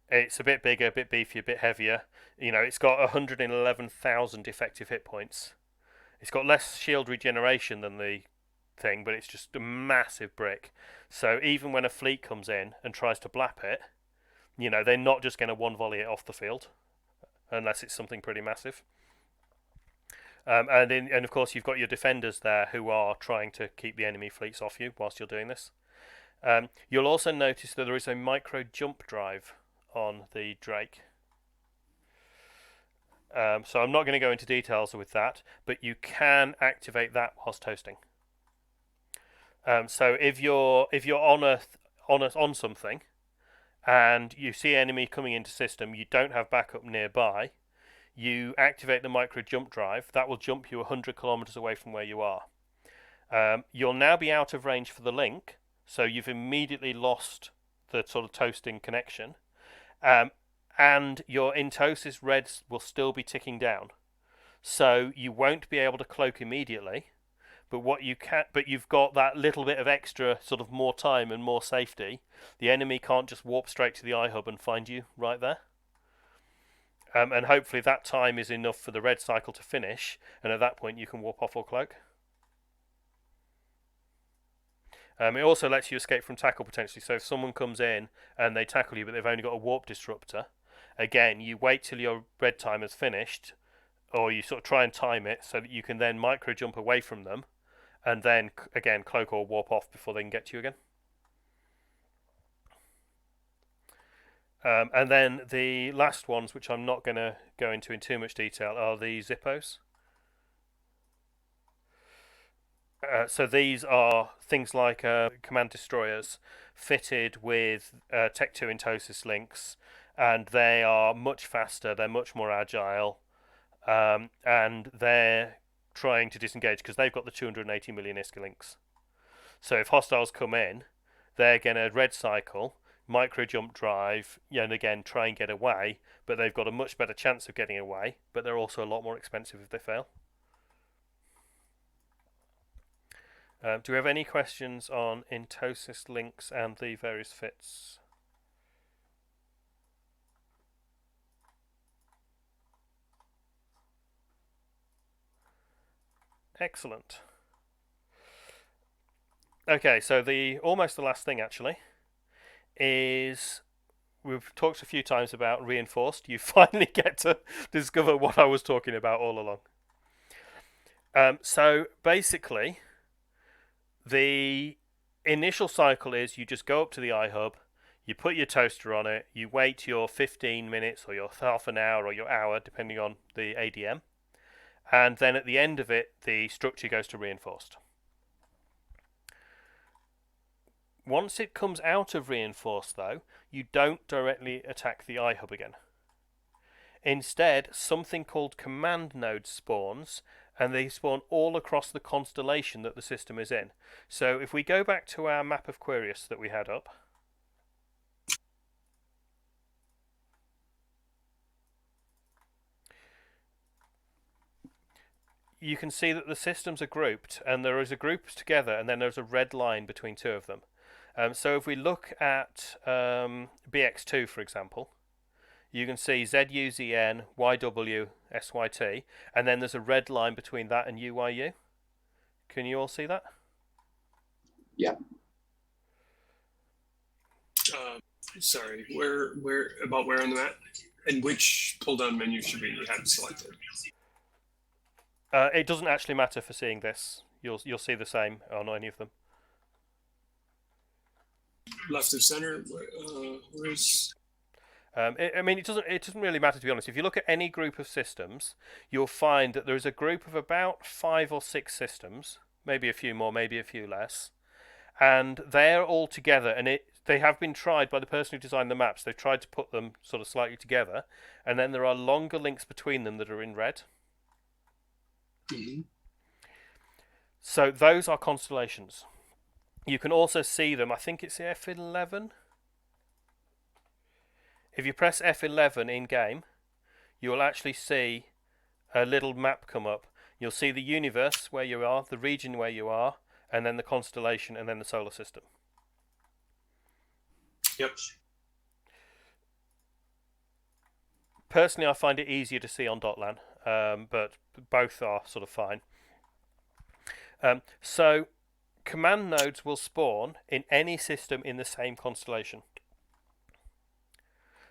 Speaker 1: It's a bit bigger, a bit beefier, a bit heavier. It's got 111,000 effective hit points. It's got less shield regeneration than the thing, but it's just a massive brick. So even when a fleet comes in and tries to blap it, they're not just going to one volley it off the field, unless it's something pretty massive. And of course you've got your defenders there who are trying to keep the enemy fleets off you whilst you're doing this. You'll also notice that there is a micro jump drive on the Drake. So I'm not going to go into details with that, but you can activate that whilst toasting. So if you're on something, and you see enemy coming into system, you don't have backup nearby, you activate the micro jump drive. That will jump you 100 kilometers away from where you are. You'll now be out of range for the link, so you've immediately lost the sort of toasting connection. And your Entosis reds will still be ticking down, so you won't be able to cloak immediately. But you've got that little bit of extra, sort of more time and more safety. The enemy can't just warp straight to the IHub and find you right there. And hopefully that time is enough for the red cycle to finish, and at that point you can warp off or cloak. It also lets you escape from tackle potentially. So if someone comes in and they tackle you, but they've only got a warp disruptor, again, you wait till your red timer's finished, or you sort of try and time it so that you can then micro jump away from them, and then again cloak or warp off before they can get to you again. And then the last ones, which I'm not going to go into in too much detail, are the Zippos. So these are things like command destroyers fitted with Tech 2 Entosis links, and they are much faster, they're much more agile, and they're trying to disengage because they've got the 280 million ISKA links. So if hostiles come in, they're going to red cycle, micro jump drive, and again try and get away, but they've got a much better chance of getting away, but they're also a lot more expensive if they fail. Do we have any questions on Entosis links and the various fits? Excellent. Okay, so almost the last thing actually is, we've talked a few times about reinforced. You finally get to discover what I was talking about all along. So basically, the initial cycle is you just go up to the IHub, you put your toaster on it, you wait your 15 minutes or your half an hour or your hour, depending on the ADM, and then at the end of it, the structure goes to reinforced. Once it comes out of reinforced, though, you don't directly attack the IHub again. Instead, something called command nodes spawns, and they spawn all across the constellation that the system is in. So if we go back to our map of Quirius that we had up, you can see that the systems are grouped, and there is a group together, and then there's a red line between two of them. So if we look at BX2, for example, you can see ZUZN, YW, SYT, and then there's a red line between that and UYU. Can you all see that?
Speaker 6: Sorry, where on the map, and which pull-down menu should we have selected?
Speaker 1: It doesn't actually matter for seeing this. You'll see the same on any of them.
Speaker 6: Left of center. Where's?
Speaker 1: It doesn't really matter, to be honest. If you look at any group of systems, you'll find that there is a group of about 5 or 6 systems, maybe a few more, maybe a few less, and they're all together, and they have been tried by the person who designed the maps. They've tried to put them sort of slightly together, and then there are longer links between them that are in red.
Speaker 6: Mm-hmm.
Speaker 1: So those are constellations. You can also see them, I think it's F11. If you press F11 in-game, you will actually see a little map come up. You'll see the universe where you are, the region where you are, and then the constellation, and then the solar system.
Speaker 6: Yep.
Speaker 1: Personally, I find it easier to see on .lan, but both are sort of fine. So, command nodes will spawn in any system in the same constellation.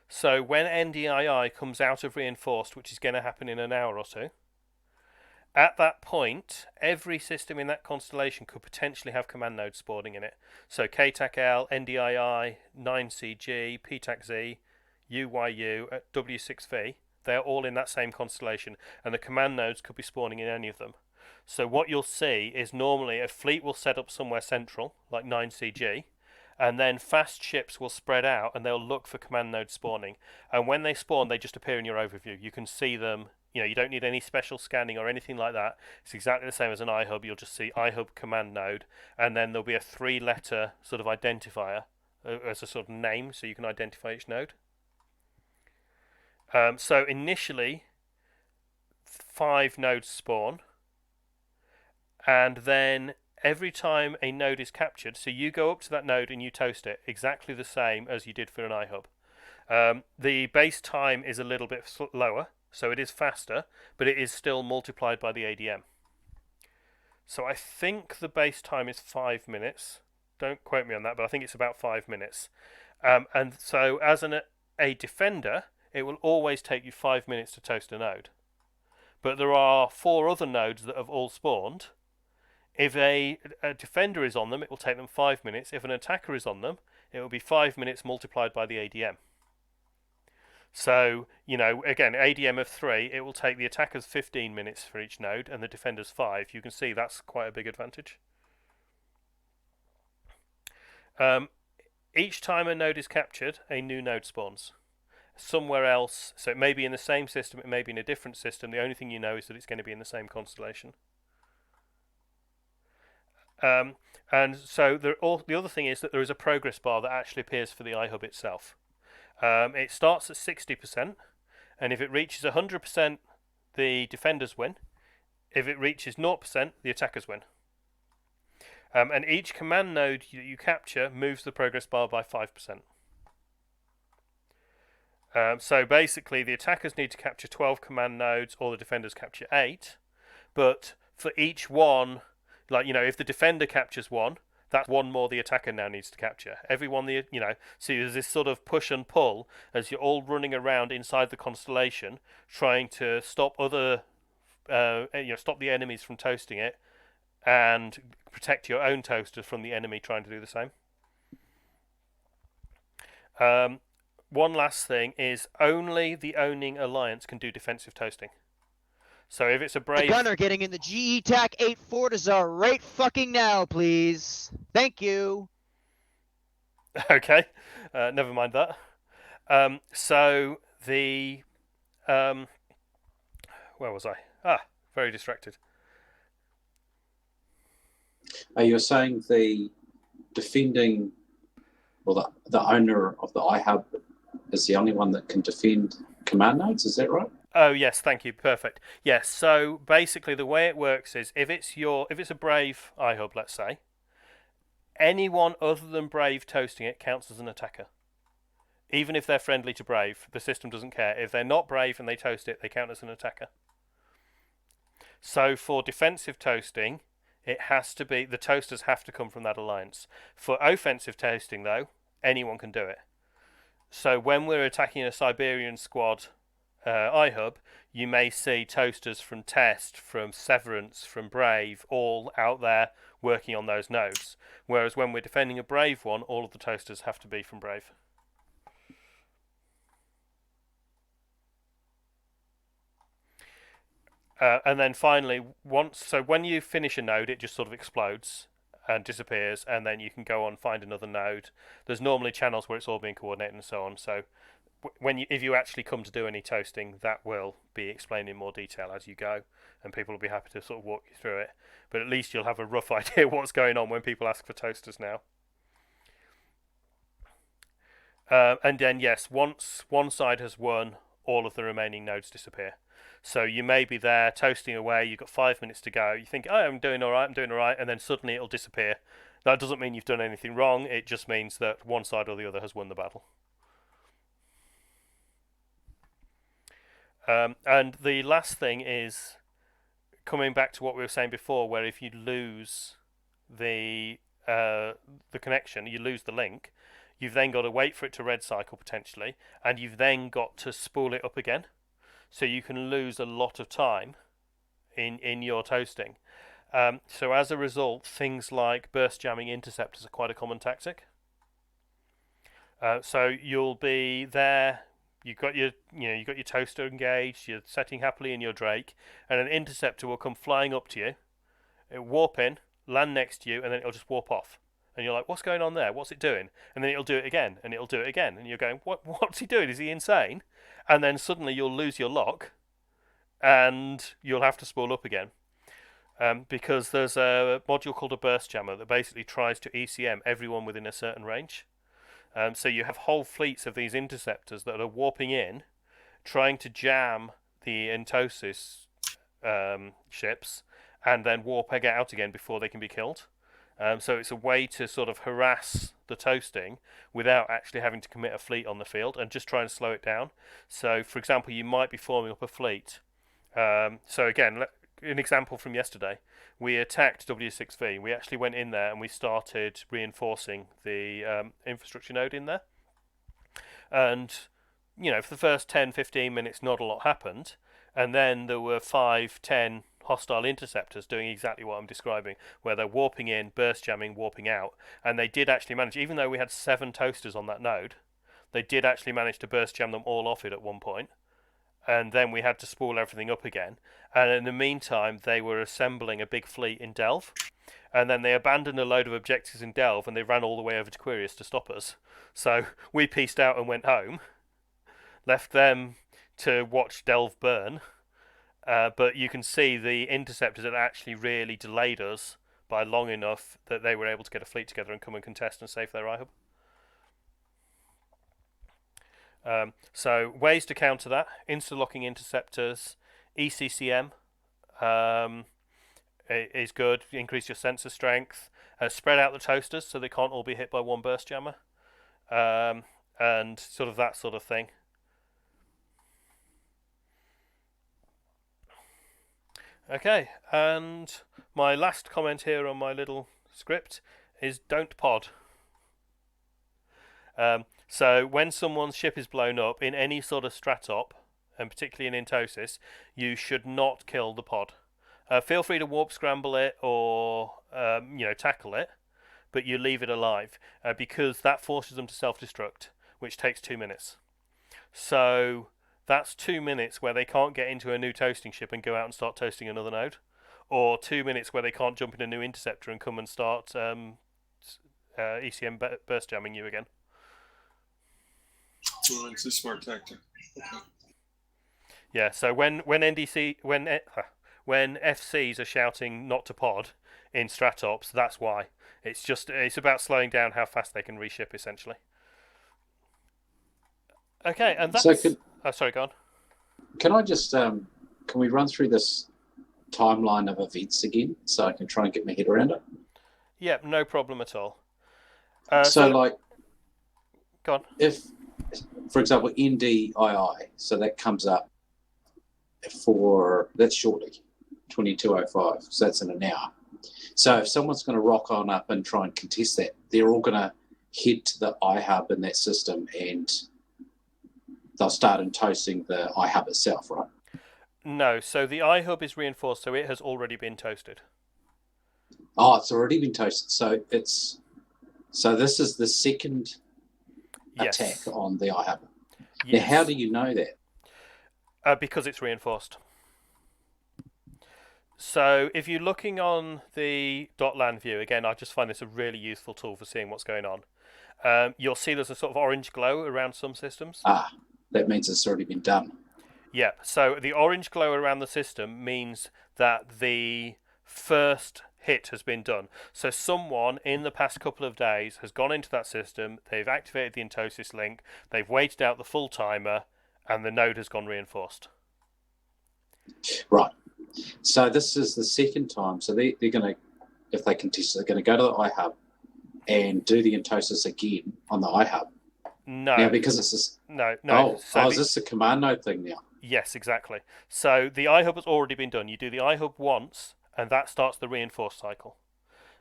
Speaker 1: So when NDII comes out of reinforced, which is going to happen in an hour or two, at that point, every system in that constellation could potentially have command nodes spawning in it. So KTAC-L, NDII, 9CG, PTAC-Z, UYU, W6V, they're all in that same constellation, and the command nodes could be spawning in any of them. So what you'll see is normally a fleet will set up somewhere central, like 9CG, and then fast ships will spread out and they'll look for command node spawning. And when they spawn, they just appear in your overview. You can see them. You don't need any special scanning or anything like that. It's exactly the same as an IHub. You'll just see IHub command node, and then there'll be a 3-letter sort of identifier as a sort of name, so you can identify each node. So initially, 5 nodes spawn, and then every time a node is captured, so you go up to that node and you toast it, exactly the same as you did for an IHub. The base time is a little bit lower, so it is faster, but it is still multiplied by the ADM. So I think the base time is 5 minutes. Don't quote me on that, but I think it's about 5 minutes. And so as a defender, it will always take you 5 minutes to toast a node. But there are 4 other nodes that have all spawned. If a defender is on them, it will take them 5 minutes. If an attacker is on them, it will be 5 minutes multiplied by the ADM. So, again, ADM of 3, it will take the attackers 15 minutes for each node and the defenders 5. You can see that's quite a big advantage. Each time a node is captured, a new node spawns. Somewhere else, so it may be in the same system, it may be in a different system. The only thing you know is that it's going to be in the same constellation. And so the other thing is that there is a progress bar that actually appears for the iHub itself. It starts at 60%, and if it reaches 100%, the defenders win. If it reaches 0%, the attackers win. And each command node that you capture moves the progress bar by 5%. So basically, the attackers need to capture 12 command nodes, or the defenders capture 8. But for each one, if the defender captures 1, that's 1 more the attacker now needs to capture. Everyone, so there's this sort of push and pull as you're all running around inside the constellation, trying to stop stop the enemies from toasting it, and protect your own toaster from the enemy trying to do the same. One last thing is only the owning alliance can do defensive toasting. So if it's a brave...
Speaker 7: Gunner getting in the GE TAC 8 Fortizar right fucking now, please. Thank you.
Speaker 1: Okay, never mind that. So the... where was I? Very distracted.
Speaker 2: You're saying the defending, well, the owner of the iHub is the only one that can defend command nodes, is that right?
Speaker 1: Oh yes, thank you. Perfect. Yes. So basically, the way it works is if it's a Brave iHub, let's say, anyone other than Brave toasting it counts as an attacker. Even if they're friendly to Brave, the system doesn't care. If they're not Brave and they toast it, they count as an attacker. So for defensive toasting, It has to be, the toasters have to come from that alliance. For offensive toasting, though, anyone can do it. So when we're attacking a Siberian squad IHub, you may see toasters from Test, from Severance, from Brave, all out there working on those nodes. Whereas when we're defending a Brave one, all of the toasters have to be from Brave. And then finally, when you finish a node, it just sort of explodes and disappears, and then you can go on, find another node. There's normally channels where it's all being coordinated and so on. So if you actually come to do any toasting, that will be explained in more detail as you go, and people will be happy to sort of walk you through it. But at least you'll have a rough idea what's going on when people ask for toasters now. And then yes, once one side has won, all of the remaining nodes disappear. So you may be there toasting away, you've got 5 minutes to go, you think, oh, I'm doing alright, and then suddenly it'll disappear. That doesn't mean you've done anything wrong, it just means that one side or the other has won the battle. And the last thing is, coming back to what we were saying before, where if you lose the connection, you lose the link, you've then got to wait for it to red cycle potentially, and you've then got to spool it up again. So you can lose a lot of time in your toasting. So as a result, things like burst jamming interceptors are quite a common tactic. So you'll be there, you've got your toaster engaged, you're setting happily in your Drake, and an interceptor will come flying up to you, it'll warp in, land next to you, and then it'll just warp off. And you're like, what's going on there? What's it doing? And then it'll do it again, and it'll do it again. And you're going, what's he doing? Is he insane? And then suddenly you'll lose your lock, and you'll have to spool up again. Because there's a module called a burst jammer that basically tries to ECM everyone within a certain range. So you have whole fleets of these interceptors that are warping in, trying to jam the Entosis ships, and then warp out again before they can be killed. So it's a way to sort of harass the toasting without actually having to commit a fleet on the field and just try and slow it down. So, for example, you might be forming up a fleet. So again, an example from yesterday, we attacked W6V. We actually went in there and we started reinforcing the infrastructure node in there. And, for the first 10-15 minutes, not a lot happened. And then there were 5-10 hostile interceptors doing exactly what I'm describing, where they're warping in, burst jamming, warping out, and they did actually manage, even though we had 7 toasters on that node, they did actually manage to burst jam them all off it at one point, and then we had to spool everything up again, and in the meantime they were assembling a big fleet in Delve, and then they abandoned a load of objectives in Delve and they ran all the way over to Quirius to stop us. So we pieced out and went home, left them to watch Delve burn. But you can see the interceptors had actually really delayed us by long enough that they were able to get a fleet together and come and contest and save their IHub. So ways to counter that: insta-locking interceptors, ECCM is good. Increase your sensor strength. Spread out the toasters so they can't all be hit by one burst jammer, and sort of that sort of thing. Okay, and my last comment here on my little script is don't pod. So when someone's ship is blown up in any sort of stratop, and particularly in Entosis, you should not kill the pod. Feel free to warp scramble it or tackle it, but you leave it alive because that forces them to self-destruct, which takes 2 minutes. So that's 2 minutes where they can't get into a new toasting ship and go out and start toasting another node, or 2 minutes where they can't jump in a new interceptor and come and start ECM burst jamming you again.
Speaker 6: Well, it's a smart tactic. Okay.
Speaker 1: Yeah. So when FCs are shouting not to pod in stratops, that's why. It's about slowing down how fast they can reship essentially. Okay, and that's. Sorry, go on.
Speaker 2: Can I just can we run through this timeline of events again so I can try and get my head around it?
Speaker 1: Yeah, no problem at all.
Speaker 2: Go
Speaker 1: on.
Speaker 2: If, for example, NDII, so that comes up that's shortly, 22:05, so that's in an hour. So if someone's going to rock on up and try and contest that, they're all going to head to the iHub in that system and they'll start toasting the iHub itself, right?
Speaker 1: No, so the iHub is reinforced, so it has already been toasted.
Speaker 2: Oh, it's already been toasted. So this is the second attack on the iHub.
Speaker 1: Yes.
Speaker 2: Now, how do you know that?
Speaker 1: Because it's reinforced. So if you're looking on the .land view, again, I just find this a really useful tool for seeing what's going on. You'll see there's a sort of orange glow around some systems.
Speaker 2: That means it's already been done.
Speaker 1: Yeah, so the orange glow around the system means that the first hit has been done. So someone in the past couple of days has gone into that system, they've activated the Entosis link, they've waited out the full timer, and the node has gone reinforced.
Speaker 2: Right. So this is the second time. So they're going to, if they contest, they're going to go to the iHub and do the Entosis again on the iHub.
Speaker 1: No.
Speaker 2: Now, because it's this...
Speaker 1: No.
Speaker 2: Is this a command node thing now?
Speaker 1: Yes, exactly. So the iHub has already been done. You do the iHub once, and that starts the reinforce cycle.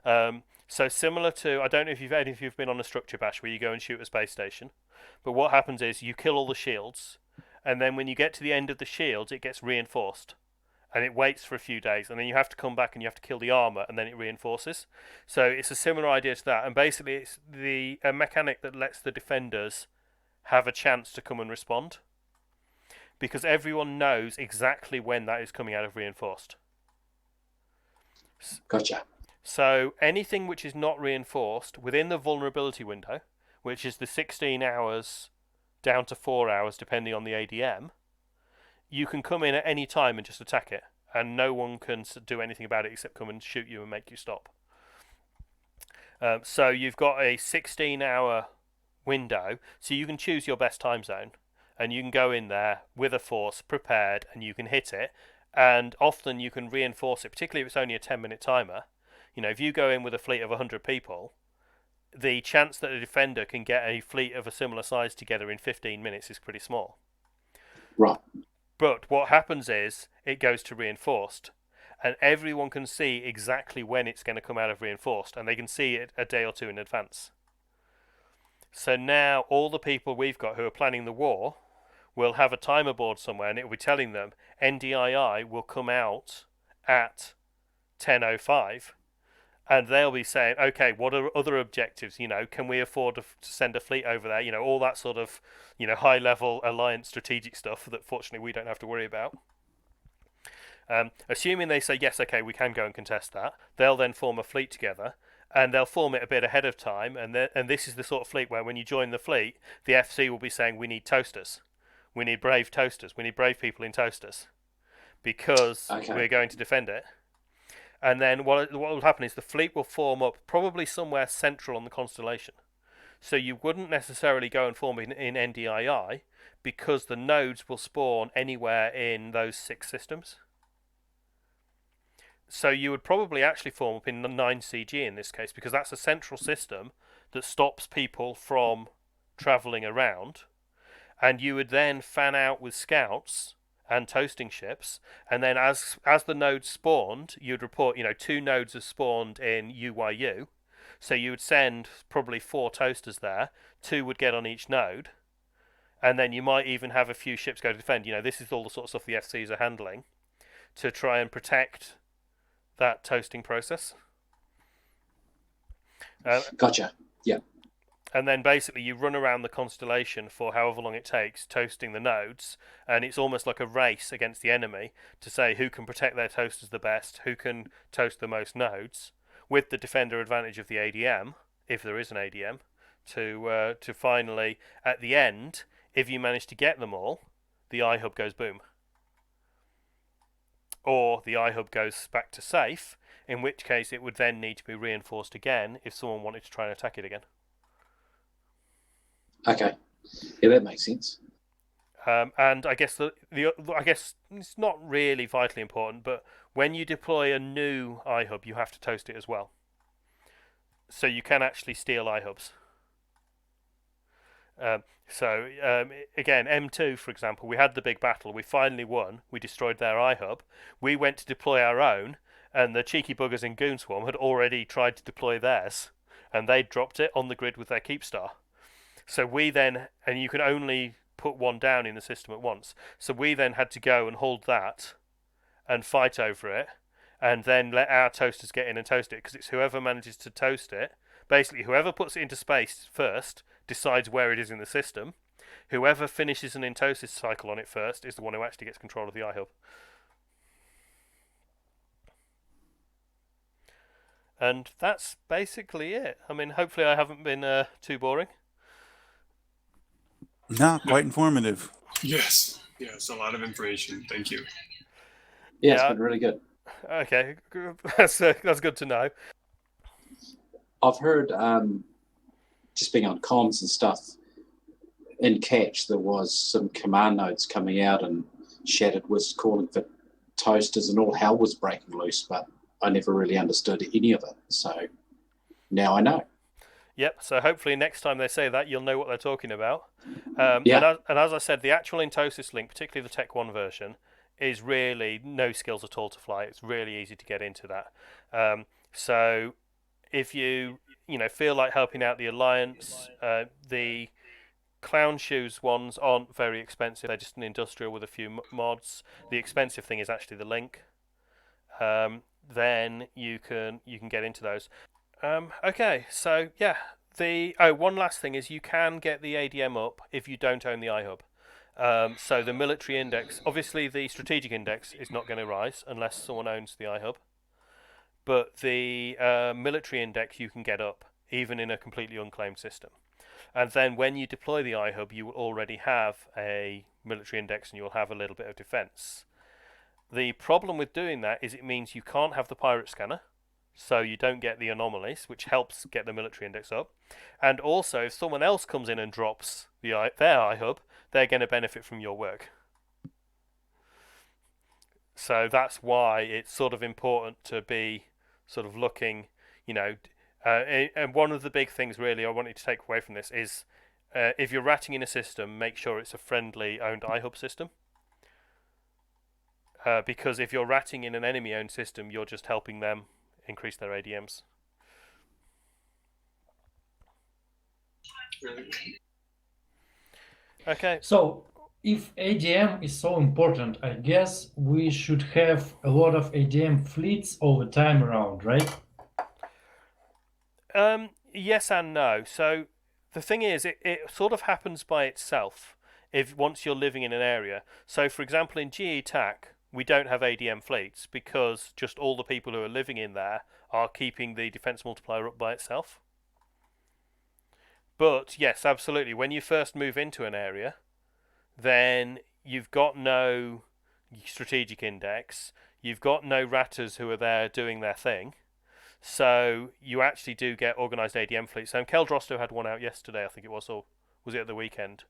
Speaker 1: So similar to, I don't know if any of you've been on a structure bash where you go and shoot a space station, but what happens is you kill all the shields, and then when you get to the end of the shields, it gets reinforced. And it waits for a few days, and then you have to come back and you have to kill the armor, and then it reinforces. So it's a similar idea to that, and basically it's a mechanic that lets the defenders have a chance to come and respond, because everyone knows exactly when that is coming out of reinforced.
Speaker 2: Gotcha.
Speaker 1: So anything which is not reinforced within the vulnerability window, which is the 16 hours down to 4 hours depending on the ADM, you can come in at any time and just attack it, and no one can do anything about it except come and shoot you and make you stop. So you've got a 16-hour window, so you can choose your best time zone, and you can go in there with a force prepared, and you can hit it, and often you can reinforce it, particularly if it's only a 10-minute timer. You know, if you go in with a fleet of 100 people, the chance that a defender can get a fleet of a similar size together in 15 minutes is pretty small.
Speaker 2: Right.
Speaker 1: But what happens is it goes to reinforced, and everyone can see exactly when it's going to come out of reinforced, and they can see it a day or two in advance. So now all the people we've got who are planning the war will have a timer board somewhere, and it will be telling them NDII will come out at 10:05, and they'll be saying, okay, what are other objectives? You know, can we afford to send a fleet over there? You know, all that sort of, you know, high-level alliance strategic stuff that fortunately we don't have to worry about. Assuming they say, yes, okay, we can go and contest that, they'll then form a fleet together, and they'll form it a bit ahead of time, and this is the sort of fleet where when you join the fleet, the FC will be saying, we need toasters. We need brave toasters. We need brave people in toasters, because we're going to defend it. And then what will happen is the fleet will form up probably somewhere central on the constellation. So you wouldn't necessarily go and form in NDII, because the nodes will spawn anywhere in those 6 systems. So you would probably actually form up in the 9CG in this case, because that's a central system that stops people from travelling around. And you would then fan out with scouts and toasting ships, and then as the nodes spawned, you'd report, you know, 2 nodes have spawned in UYU, so you would send probably 4 toasters there, 2 would get on each node, and then you might even have a few ships go to defend. You know, this is all the sort of stuff the FCs are handling to try and protect that toasting process.
Speaker 2: Gotcha. Yeah.
Speaker 1: And then basically you run around the constellation for however long it takes, toasting the nodes, and it's almost like a race against the enemy to say who can protect their toasters the best, who can toast the most nodes, with the defender advantage of the ADM, if there is an ADM, to finally, at the end, if you manage to get them all, the iHub goes boom. Or the iHub goes back to safe, in which case it would then need to be reinforced again if someone wanted to try and attack it again.
Speaker 2: Okay, yeah, that makes sense.
Speaker 1: And I guess I guess it's not really vitally important, but when you deploy a new iHub, you have to toast it as well. So you can actually steal iHubs. Again, M2, for example, we had the big battle. We finally won. We destroyed their iHub. We went to deploy our own, and the cheeky buggers in Goonswarm had already tried to deploy theirs, and they dropped it on the grid with their keep star. So we then, and you can only put one down in the system at once, so we then had to go and hold that and fight over it, and then let our toasters get in and toast it, because it's whoever manages to toast it. Basically, whoever puts it into space first decides where it is in the system. Whoever finishes an Entosis cycle on it first is the one who actually gets control of the iHub. And that's basically it. I mean, hopefully I haven't been too boring.
Speaker 3: No, quite informative.
Speaker 6: Yes, a lot of information. Thank you.
Speaker 2: Yeah, it's been really good.
Speaker 1: Okay, that's good to know.
Speaker 2: I've heard, just being on comms and stuff, in Catch there was some command nodes coming out and Shattered was calling for toasters and all hell was breaking loose, but I never really understood any of it. So now I know.
Speaker 1: Yep, so hopefully next time they say that, you'll know what they're talking about.
Speaker 2: Yeah.
Speaker 1: And as I said, the actual Entosis link, particularly the Tech 1 version, is really no skills at all to fly. It's really easy to get into that. So if you feel like helping out the Alliance, the Clown Shoes ones aren't very expensive. They're just an industrial with a few mods. The expensive thing is actually the link. Then you can get into those. Okay, so yeah, one last thing is you can get the ADM up if you don't own the iHub. So the military index, obviously the strategic index is not going to rise unless someone owns the iHub, but the military index you can get up even in a completely unclaimed system. And then when you deploy the iHub, you will already have a military index and you will have a little bit of defense. The problem with doing that is it means you can't have the pirate scanner, so you don't get the anomalies, which helps get the military index up. And also, if someone else comes in and drops their iHub, they're going to benefit from your work. So that's why it's sort of important to be sort of looking, and one of the big things really I wanted to take away from this is if you're ratting in a system, make sure it's a friendly owned iHub system. Because if you're ratting in an enemy owned system, you're just helping them increase their ADMs. Okay.
Speaker 4: So, if ADM is so important, I guess we should have a lot of ADM fleets all the time around, right?
Speaker 1: Yes and no. So the thing is, it sort of happens by itself once you're living in an area. So for example, in GE TAC, we don't have ADM fleets because just all the people who are living in there are keeping the defense multiplier up by itself. But yes, absolutely. When you first move into an area, then you've got no strategic index. You've got no ratters who are there doing their thing. So you actually do get organised ADM fleets. So Keldrosto had one out yesterday, I think it was, or was it at the weekend?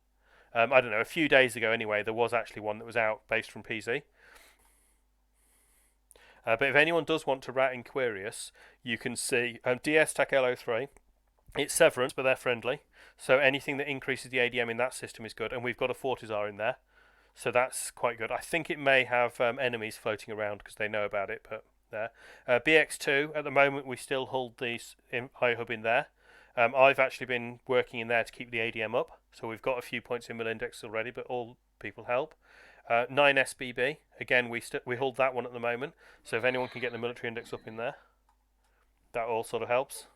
Speaker 1: I don't know, a few days ago anyway, there was actually one that was out based from PZ. But if anyone does want to rat in Quirius, you can see DS TAC LO3. It's Severance, but they're friendly. So anything that increases the ADM in that system is good. And we've got a Fortizar in there. So that's quite good. I think it may have enemies floating around because they know about it, but there. BX2, at the moment, we still hold the iHub in there. I've actually been working in there to keep the ADM up. So we've got a few points in Mill Index already, but all people help. 9 SBB, again, we hold that one at the moment. So if anyone can get the military index up in there, that all sort of helps.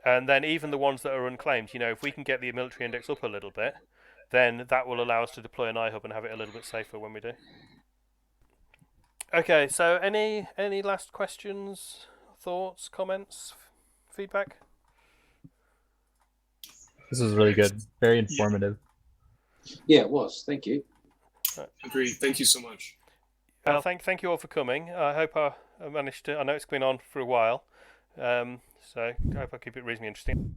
Speaker 1: And then even the ones that are unclaimed, if we can get the military index up a little bit, then that will allow us to deploy an iHub and have it a little bit safer when we do. Okay, so any last questions, thoughts, comments, feedback?
Speaker 8: This was really good. Very informative.
Speaker 2: Yeah, it was. Thank you.
Speaker 6: Agreed. Thank you so much.
Speaker 1: Thank you all for coming. I hope I managed to. I know it's been on for a while, so I hope I keep it reasonably interesting.